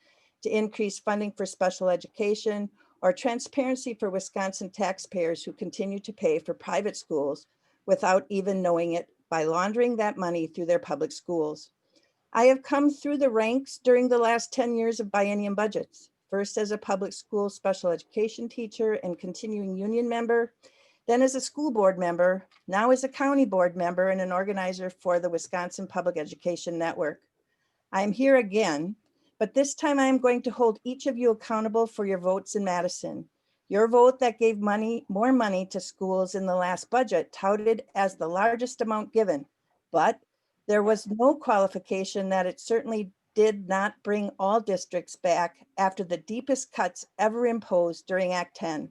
to increase funding for special education, or transparency for Wisconsin taxpayers who continue to pay for private schools without even knowing it by laundering that money through their public schools. I have come through the ranks during the last 10 years of biennium budgets, first as a public school special education teacher and continuing union member, then as a school board member, now as a county board member and an organizer for the Wisconsin Public Education Network. I am here again, but this time I am going to hold each of you accountable for your votes in Madison. Your vote that gave more money to schools in the last budget, touted as the largest amount given, but there was no qualification that it certainly did not bring all districts back after the deepest cuts ever imposed during Act 10.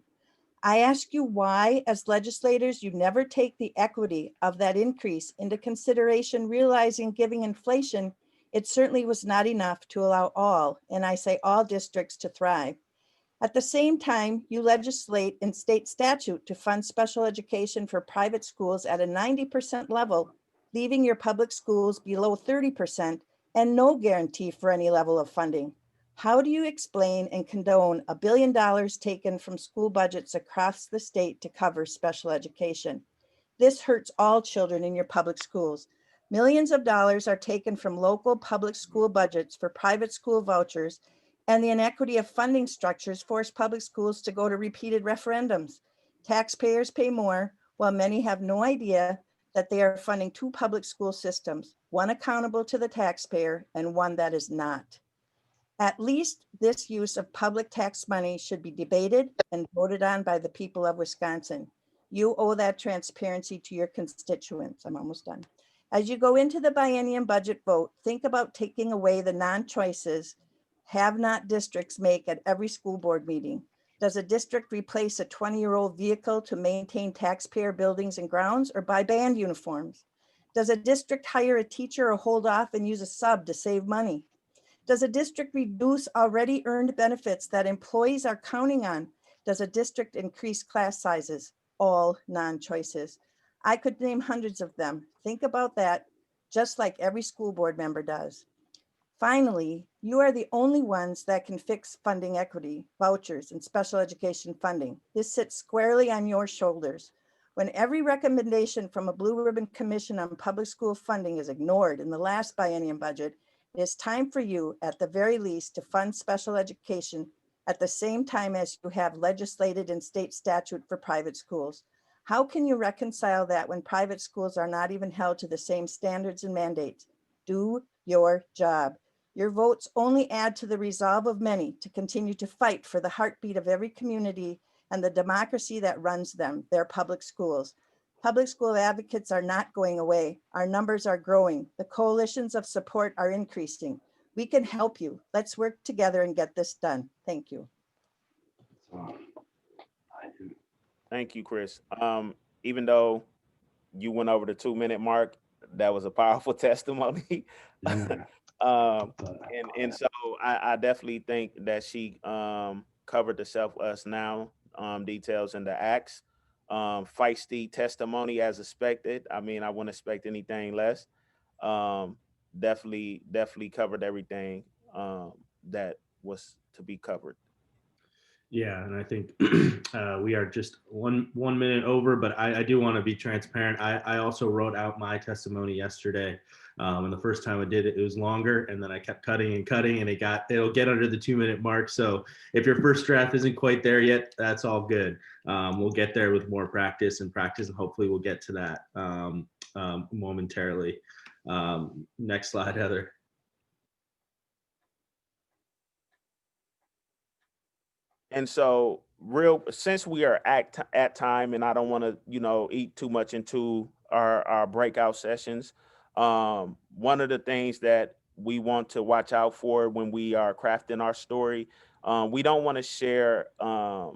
I ask you why, as legislators, you never take the equity of that increase into consideration, realizing giving inflation It certainly was not enough to allow all, and I say all districts, to thrive. At the same time, you legislate in state statute to fund special education for private schools at a 90% level, leaving your public schools below 30% and no guarantee for any level of funding. How do you explain and condone $1 billion taken from school budgets across the state to cover special education? This hurts all children in your public schools. Millions of dollars are taken from local public school budgets for private school vouchers, and the inequity of funding structures force public schools to go to repeated referendums. Taxpayers pay more, while many have no idea that they are funding two public school systems, one accountable to the taxpayer and one that is not. At least this use of public tax money should be debated and voted on by the people of Wisconsin. You owe that transparency to your constituents. I'm almost done. As you go into the biennium budget vote, think about taking away the non-choices have-not districts make at every school board meeting. Does a district replace a 20-year-old vehicle to maintain taxpayer buildings and grounds, or buy band uniforms? Does a district hire a teacher or hold off and use a sub to save money? Does a district reduce already earned benefits that employees are counting on? Does a district increase class sizes? All non-choices. I could name hundreds of them. Think about that, just like every school board member does. Finally, you are the only ones that can fix funding equity, vouchers, and special education funding. This sits squarely on your shoulders. When every recommendation from a Blue Ribbon Commission on public school funding is ignored in the last biennium budget, it is time for you, at the very least, to fund special education at the same time as you have legislated in state statute for private schools. How can you reconcile that when private schools are not even held to the same standards and mandates? Do your job. Your votes only add to the resolve of many to continue to fight for the heartbeat of every community and the democracy that runs them, their public schools. Public school advocates are not going away. Our numbers are growing. The coalitions of support are increasing. We can help you. Let's work together and get this done. Thank you. Thank you, Chris. Even though you went over the 2-minute mark, that was a powerful testimony. And so I definitely think that she covered the Self Us Now details in the acts. Feisty testimony as expected. I mean, I wouldn't expect anything less. Definitely covered everything that was to be covered. Yeah, and I think we are just one minute over, but I do want to be transparent. I also wrote out my testimony yesterday, and the first time I did it, it was longer, and then I kept cutting, and it'll get under the 2-minute mark. So if your first draft isn't quite there yet, that's all good. We'll get there with more practice, and hopefully we'll get to that momentarily. Next slide, Heather. And so since we are at time, and I don't want to, eat too much into our breakout sessions, one of the things that we want to watch out for when we are crafting our story, we don't want to share our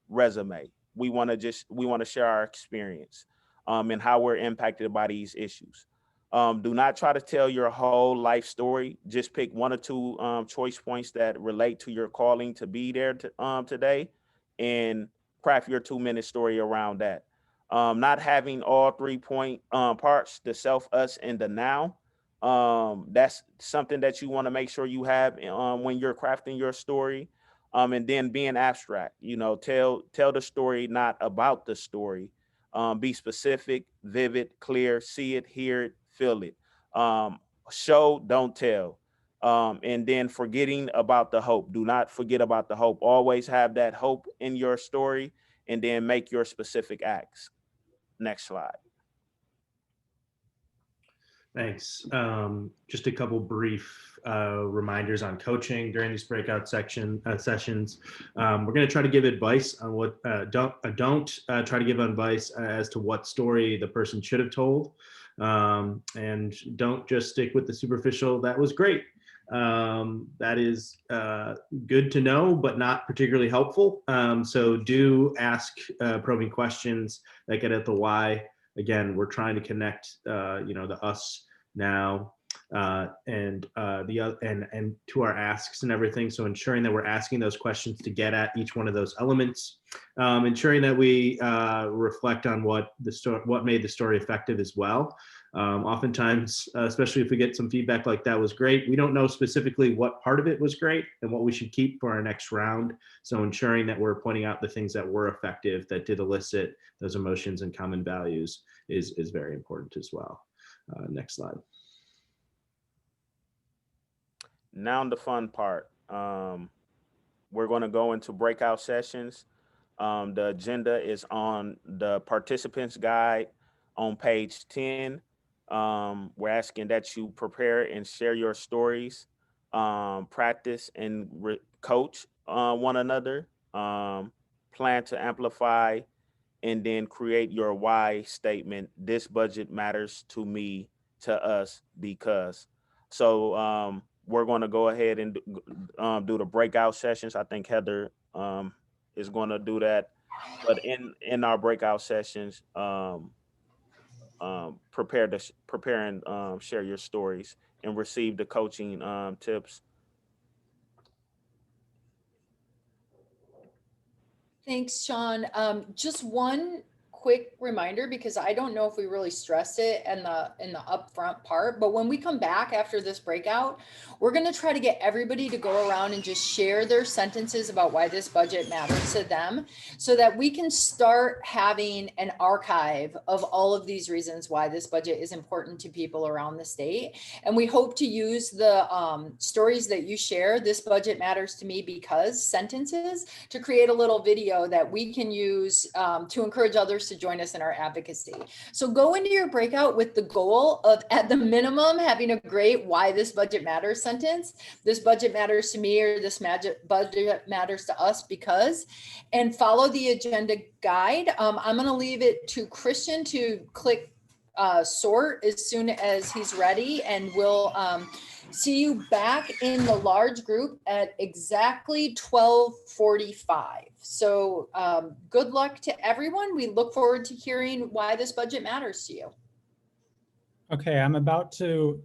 resume. We want to share our experience and how we're impacted by these issues. Do not try to tell your whole life story. Just pick one or two choice points that relate to your calling to be there today, and craft your 2-minute story around that. Not having all 3 parts, the self, us, and the now. That's something that you want to make sure you have when you're crafting your story. And then being abstract, tell the story, not about the story. Be specific, vivid, clear, see it, hear it, feel it. Show, don't tell. And then forgetting about the hope. Do not forget about the hope. Always have that hope in your story, and then make your specific acts. Next slide. Thanks. Just a couple brief reminders on coaching during these breakout sessions. We're going to try to give advice on what don't try to give advice as to what story the person should have told, and don't just stick with the superficial. That was great. That is good to know, but not particularly helpful. So do ask probing questions that get at the why. Again, we're trying to connect, the us now and to our asks and everything. So ensuring that we're asking those questions to get at each one of those elements, ensuring that we reflect on what made the story effective as well. Oftentimes, especially if we get some feedback like that was great, we don't know specifically what part of it was great and what we should keep for our next round. So ensuring that we're pointing out the things that were effective, that did elicit those emotions and common values is very important as well. Next slide. Now the fun part. We're going to go into breakout sessions. The agenda is on the participants guide on page 10. We're asking that you prepare and share your stories, practice and coach one another, plan to amplify, and then create your why statement. This budget matters to me, to us, because. So we're going to go ahead and do the breakout sessions. I think Heather is going to do that. But in our breakout sessions, prepare and share your stories and receive the coaching tips. Thanks, Sean. Just one quick reminder, because I don't know if we really stressed it in the upfront part, but when we come back after this breakout, we're going to try to get everybody to go around and just share their sentences about why this budget matters to them, so that we can start having an archive of all of these reasons why this budget is important to people around the state. And we hope to use the stories that you share, this budget matters to me because sentences, to create a little video that we can use to encourage others to join us in our advocacy. So go into your breakout with the goal of, at the minimum, having a great why this budget matters sentence. This budget matters to me, or this budget matters to us because, and follow the agenda guide. I'm going to leave it to Christian to click sort as soon as he's ready, and we'll see you back in the large group at exactly 12:45. So good luck to everyone. We look forward to hearing why this budget matters to you. Okay, I'm about to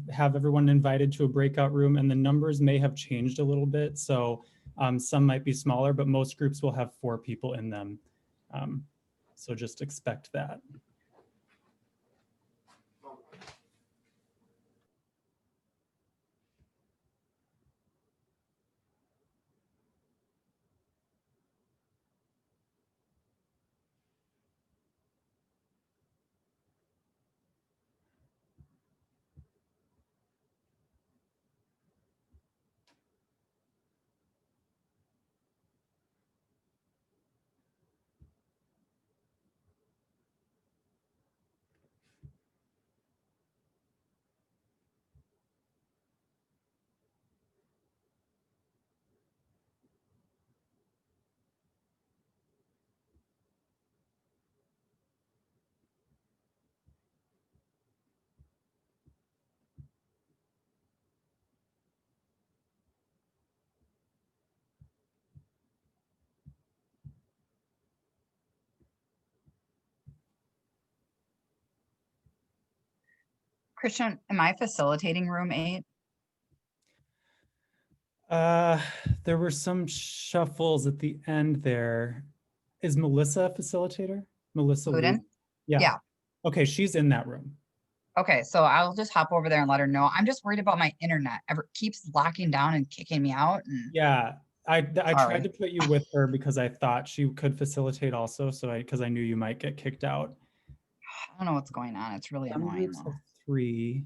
have everyone invited to a breakout room, and the numbers may have changed a little bit. So some might be smaller, but most groups will have 4 people in them. So just expect that. Christian, am I facilitating room 8? There were some shuffles at the end there. Is Melissa a facilitator? Melissa Lee? Luden? Yeah. Okay, she's in that room. Okay, so I'll just hop over there and let her know. I'm just worried about my internet. It keeps locking down and kicking me out. And Yeah, I Sorry. tried to put you with her because I thought she could facilitate also. So because I knew you might get kicked out. I don't know what's going on. It's really Some annoying groups though. have 3.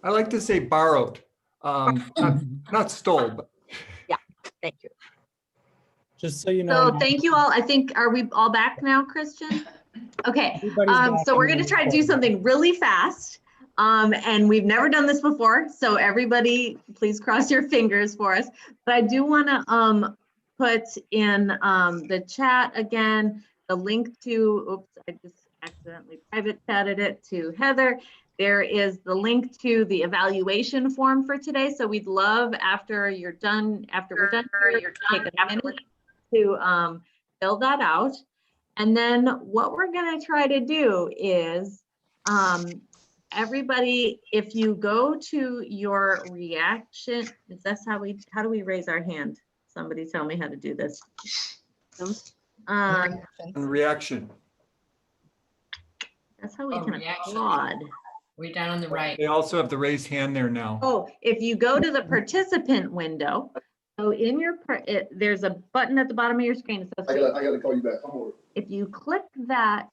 I like to say borrowed, not stole, but Thank you. Just so you know. So thank you all. I think, are we all back now, Christian? Okay, Everybody's back so we're and gonna we're try to do recording. something really fast. And we've never done this before, so everybody, please cross your fingers for us. But I do wanna put in the chat again, the link to, oops, I just accidentally private chatted it to Heather. There is the link to the evaluation form for today. So we'd love after we're done here, take a minute to fill that out. And then what we're gonna try to do is, everybody, if you go to your reaction, is that's how do we raise our hand? Somebody tell me how to do this. reaction. That's how we Oh, can reaction. applaud. Way down on the right. They also have the raised hand there now. Oh, if you go to the participant window, so in your, there's a button at the bottom of your screen. It says, I gotta call you back. Come over. if you click that,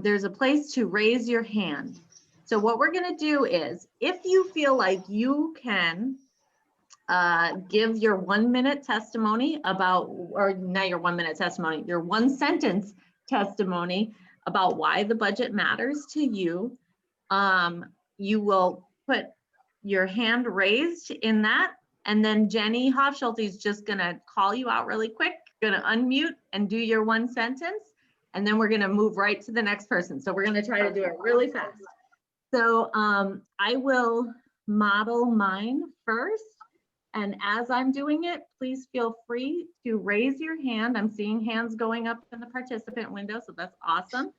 there's a place to raise your hand. So what we're gonna do is, if you feel like you can give your 1 minute testimony about, or not your 1 minute testimony, your 1 sentence testimony about why the budget matters to you, you will put your hand raised in that. And then Jenny Hofschulte is just gonna call you out really quick, gonna unmute and do your 1 sentence. And then we're gonna move right to the next person. So we're gonna try to do it really fast. So I will model mine first. And as I'm doing it, please feel free to raise your hand. I'm seeing hands going up in the participant window, so that's awesome.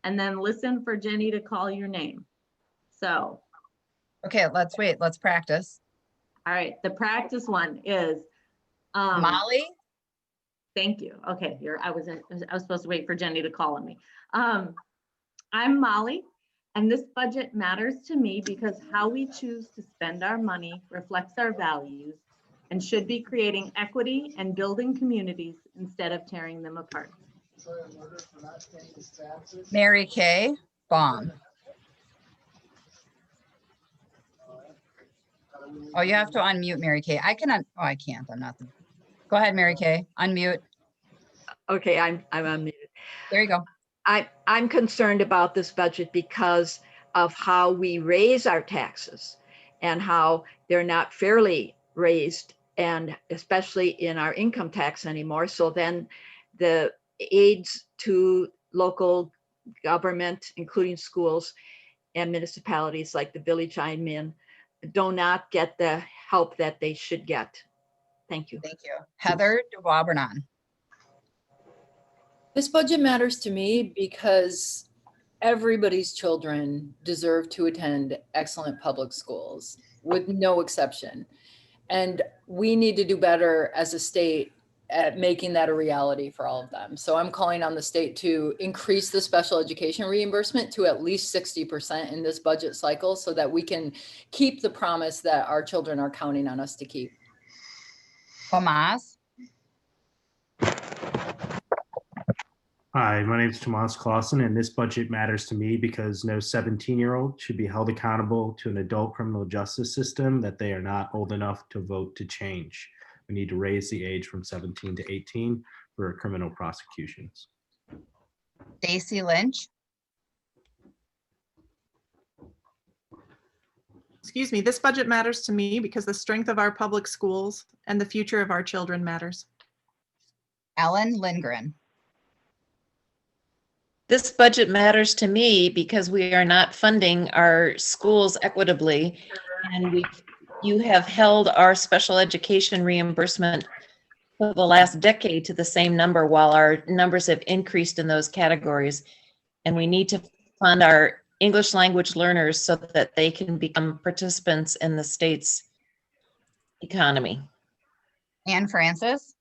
And then listen for Jenny to call your name. So. Okay, let's wait. Let's practice. All right, the practice one is. Molly? Thank you. Okay, I was supposed to wait for Jenny to call on me. I'm Molly, and this budget matters to me because how we choose to spend our money reflects our values and should be creating equity and building communities instead of tearing them apart. Mary Kay Baum. Oh, you have to unmute Mary Kay. I can't. I'm not. Go ahead, Mary Kay. Unmute. Okay, I'm unmuted. There you go. I'm concerned about this budget because of how we raise our taxes and how they're not fairly raised, and especially in our income tax anymore. So then the aids to local government, including schools and municipalities like the village I'm in, do not get the help that they should get. Thank you. Thank you. Heather Dubois-Brennan. This budget matters to me because everybody's children deserve to attend excellent public schools with no exception. And we need to do better as a state at making that a reality for all of them. So I'm calling on the state to increase the special education reimbursement to at least 60% in this budget cycle so that we can keep the promise that our children are counting on us to keep. Tomas. Hi, my name is Tomas Clausen, and this budget matters to me because no 17-year-old should be held accountable to an adult criminal justice system that they are not old enough to vote to change. We need to raise the age from 17 to 18 for criminal prosecutions. Stacy Lynch. Excuse me, this budget matters to me because the strength of our public schools and the future of our children matters. Ellen Lindgren. This budget matters to me because we are not funding our schools equitably, and you have held our special education reimbursement for the last decade to the same number while our numbers have increased in those categories. And we need to fund our English language learners so that they can become participants in the state's economy. Anne Francis.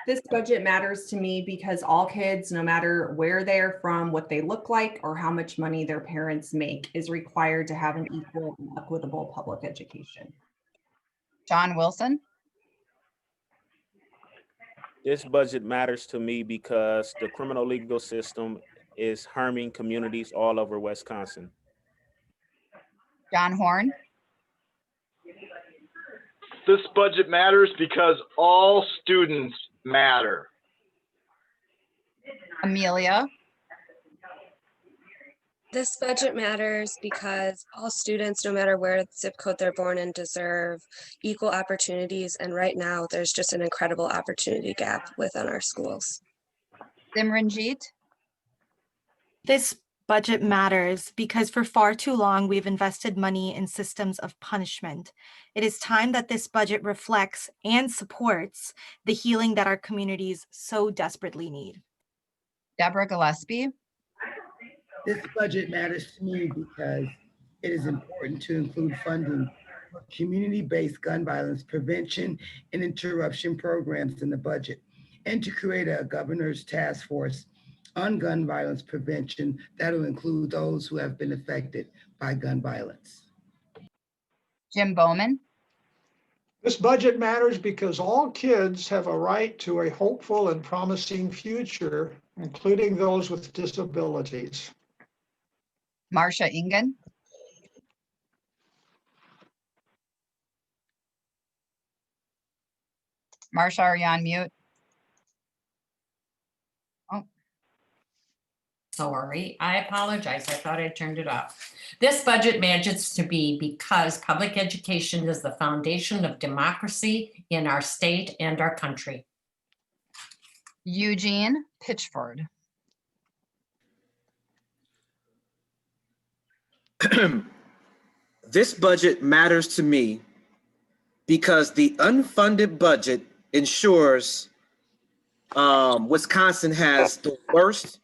This budget matters to me because all kids, no matter where they're from, what they look like, or how much money their parents make, is required to have an equal and equitable public education. John Wilson. This budget matters to me because the criminal legal system is harming communities all over Wisconsin. John Horn, This budget matters because all students matter. Amelia, This budget matters because all students, no matter where zip code they're born in, deserve equal opportunities. And right now, there's just an incredible opportunity gap within our schools. Simranjeet, This budget matters because for far too long, we've invested money in systems of punishment. It is time that this budget reflects and supports the healing that our communities so desperately need. Deborah Gillespie, This budget matters to me because it is important to include funding for community-based gun violence prevention and interruption programs in the budget, and to create a governor's task force on gun violence prevention that will include those who have been affected by gun violence. Jim Bowman, This budget matters because all kids have a right to a hopeful and promising future, including those with disabilities. Marcia Ingen, Marcia, are you on mute? Sorry, I apologize. I thought I turned it off. This budget matters to me because public education is the foundation of democracy in our state and our country. Eugene Pitchford, This budget matters to me because the unfunded budget ensures Wisconsin has the worst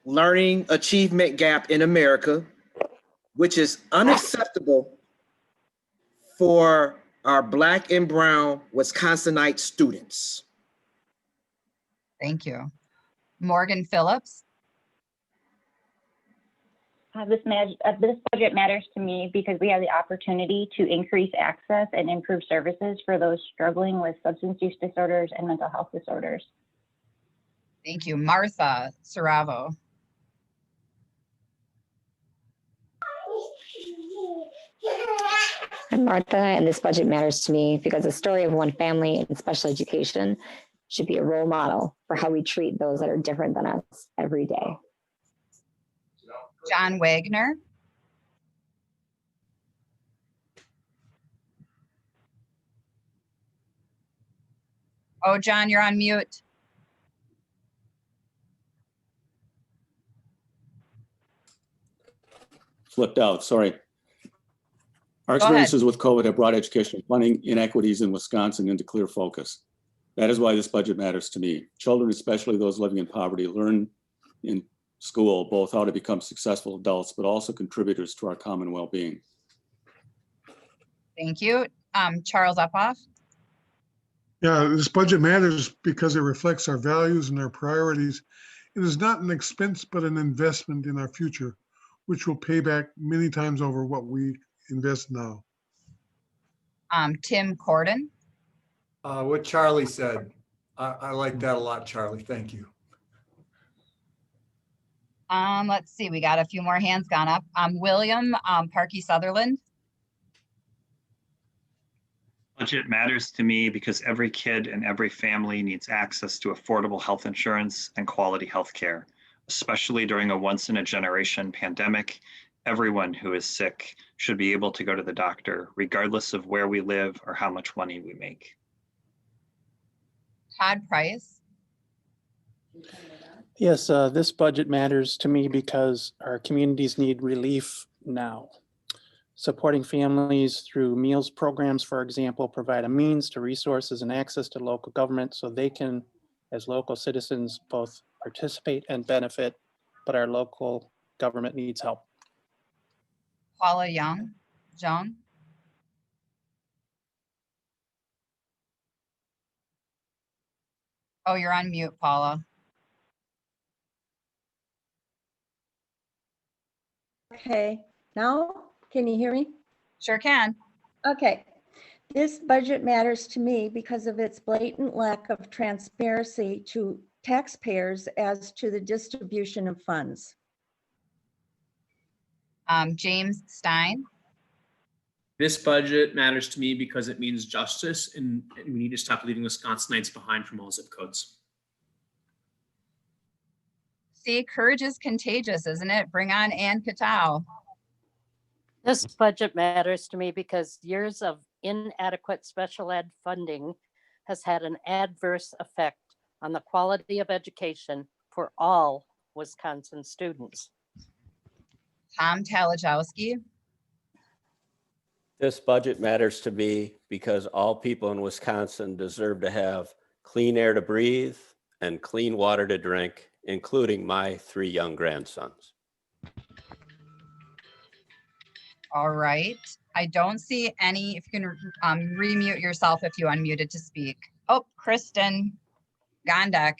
learning achievement gap in America, which is unacceptable for our Black and brown Wisconsinite students. thank you. Morgan Phillips, This budget matters to me because we have the opportunity to increase access and improve services for those struggling with substance use disorders and mental health disorders. thank you. Martha Saravo, I'm Martha, and this budget matters to me because the story of one family in special education should be a role model for how we treat those that are different than us every day. John Wagner, oh, John, you're on mute. Flipped out, sorry. Our Go ahead. experiences with COVID have brought educational funding inequities in Wisconsin into clear focus. That is why this budget matters to me. Children, especially those living in poverty, learn in school both how to become successful adults, but also contributors to our common well-being. Thank you. Charles Uphoff, Yeah, this budget matters because it reflects our values and our priorities. It is not an expense, but an investment in our future, which will pay back many times over what we invest now. Tim Corden, What Charlie said. I like that a lot, Charlie. Thank you. let's see, we got a few more hands gone up. William Parkey Sutherland, Budget matters to me because every kid and every family needs access to affordable health insurance and quality health care, especially during a once-in-a-generation pandemic. Everyone who is sick should be able to go to the doctor, regardless of where we live or how much money we make. Todd Price, Yes, this budget matters to me because our communities need relief now. Supporting families through meals programs, for example, provide a means to resources and access to local government so they can, as local citizens, both participate and benefit, but our local government needs help. Paula Young, Joan, oh, you're on mute, Paula. Okay, now can you hear me? Sure can. Okay. This budget matters to me because of its blatant lack of transparency to taxpayers as to the distribution of funds. James Stein. This budget matters to me because it means justice, and we need to stop leaving Wisconsinites behind from all zip codes. See, courage is contagious, isn't it? Bring on Ann Katow. This budget matters to me because years of inadequate special ed funding has had an adverse effect on the quality of education for all Wisconsin students. Tom Talajowski. This budget matters to me because all people in Wisconsin deserve to have clean air to breathe and clean water to drink, including my 3 young grandsons. All right. I don't see any. If you can remute yourself if you unmuted to speak. Oh, Kristen Gondek.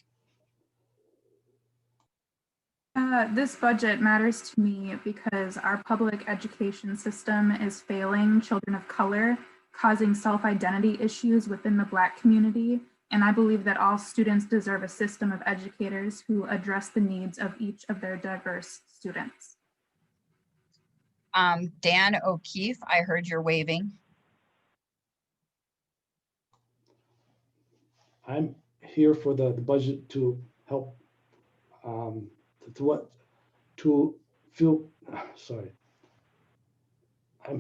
This budget matters to me because our public education system is failing children of color, causing self-identity issues within the Black community. And I believe that all students deserve a system of educators who address the needs of each of their diverse students. Dan O'Keefe, I heard you're waving. I'm here for the budget to help I'm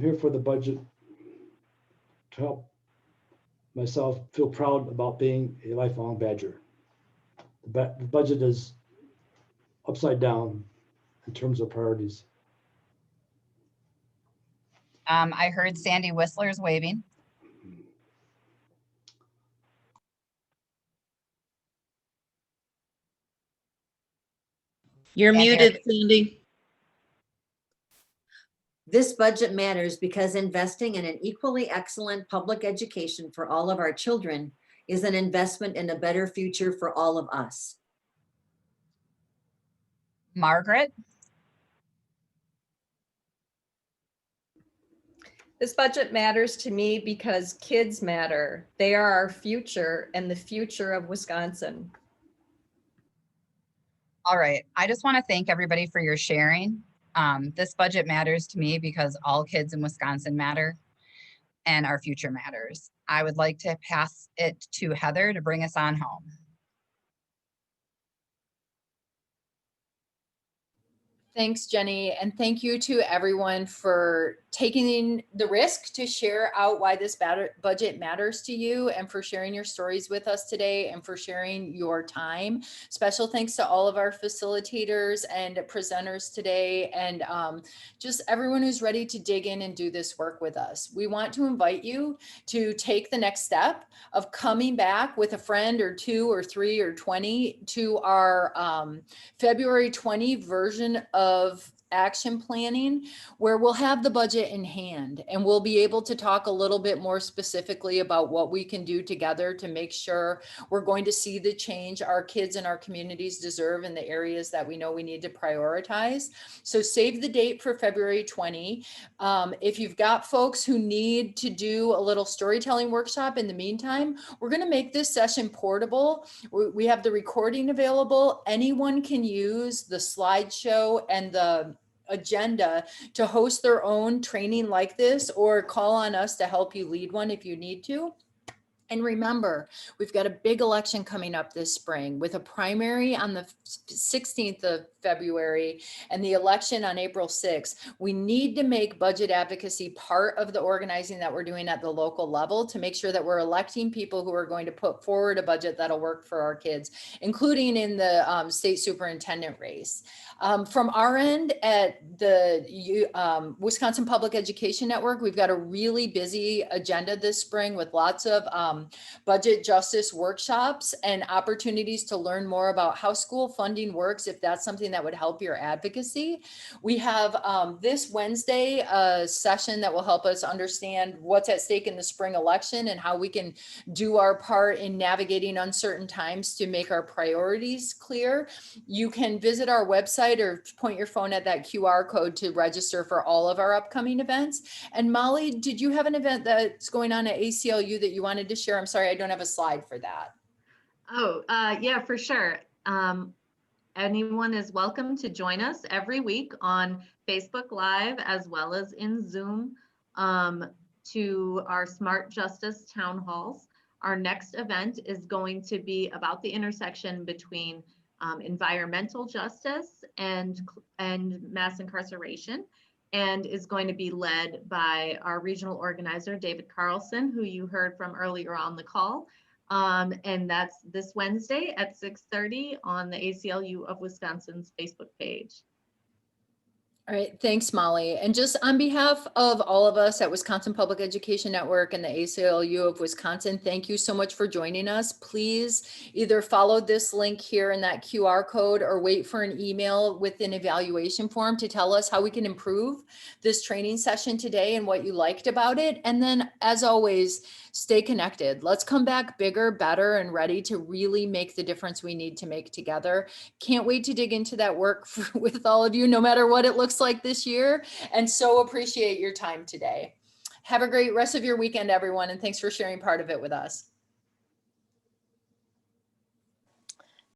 here for the budget to help myself feel proud about being a lifelong Badger. The budget is upside down in terms of priorities. I heard Sandy Whistler's waving. You're muted, Sandy. This budget matters because investing in an equally excellent public education for all of our children is an investment in a better future for all of us. Margaret? This budget matters to me because kids matter. They are our future and the future of Wisconsin. All right. I just want to thank everybody for your sharing. This budget matters to me because all kids in Wisconsin matter and our future matters. I would like to pass it to Heather to bring us on home. Thanks, Jenny, and thank you to everyone for taking the risk to share out why this budget matters to you, and for sharing your stories with us today, and for sharing your time. Special thanks to all of our facilitators and presenters today, and just everyone who's ready to dig in and do this work with us. We want to invite you to take the next step of coming back with a friend or 2 or 3 or 20 to our February 20 version of action planning, where we'll have the budget in hand and we'll be able to talk a little bit more specifically about what we can do together to make sure we're going to see the change our kids and our communities deserve in the areas that we know we need to prioritize. So save the date for February 20. If you've got folks who need to do a little storytelling workshop in the meantime, we're going to make this session portable. We have the recording available. Anyone can use the slideshow and the agenda to host their own training like this, or call on us to help you lead one if you need to. And remember, we've got a big election coming up this spring with a primary on the 16th of February and the election on April 6th. We need to make budget advocacy part of the organizing that we're doing at the local level to make sure that we're electing people who are going to put forward a budget that'll work for our kids, including in the state superintendent race. From our end at the Wisconsin Public Education Network, we've got a really busy agenda this spring with lots of budget justice workshops and opportunities to learn more about how school funding works, if that's something that would help your advocacy. We have this Wednesday a session that will help us understand what's at stake in the spring election and how we can do our part in navigating uncertain times to make our priorities clear. You can visit our website or point your phone at that QR code to register for all of our upcoming events. And Molly, did you have an event that's going on at ACLU that you wanted to share? I'm sorry, I don't have a slide for that. Oh, yeah, for sure. Anyone is welcome to join us every week on Facebook Live as well as in Zoom to our Smart Justice Town Halls. Our next event is going to be about the intersection between environmental justice and mass incarceration, and is going to be led by our regional organizer, David Carlson, who you heard from earlier on the call. And that's this Wednesday at 6:30 on the ACLU of Wisconsin's Facebook page. All right, thanks, Molly. And just on behalf of all of us at Wisconsin Public Education Network and the ACLU of Wisconsin, thank you so much for joining us. Please either follow this link here in that QR code or wait for an email with an evaluation form to tell us how we can improve this training session today and what you liked about it. And then, as always, stay connected. Let's come back bigger, better, and ready to really make the difference we need to make together. Can't wait to dig into that work with all of you, no matter what it looks like this year, and so appreciate your time today. Have a great rest of your weekend, everyone, and thanks for sharing part of it with us.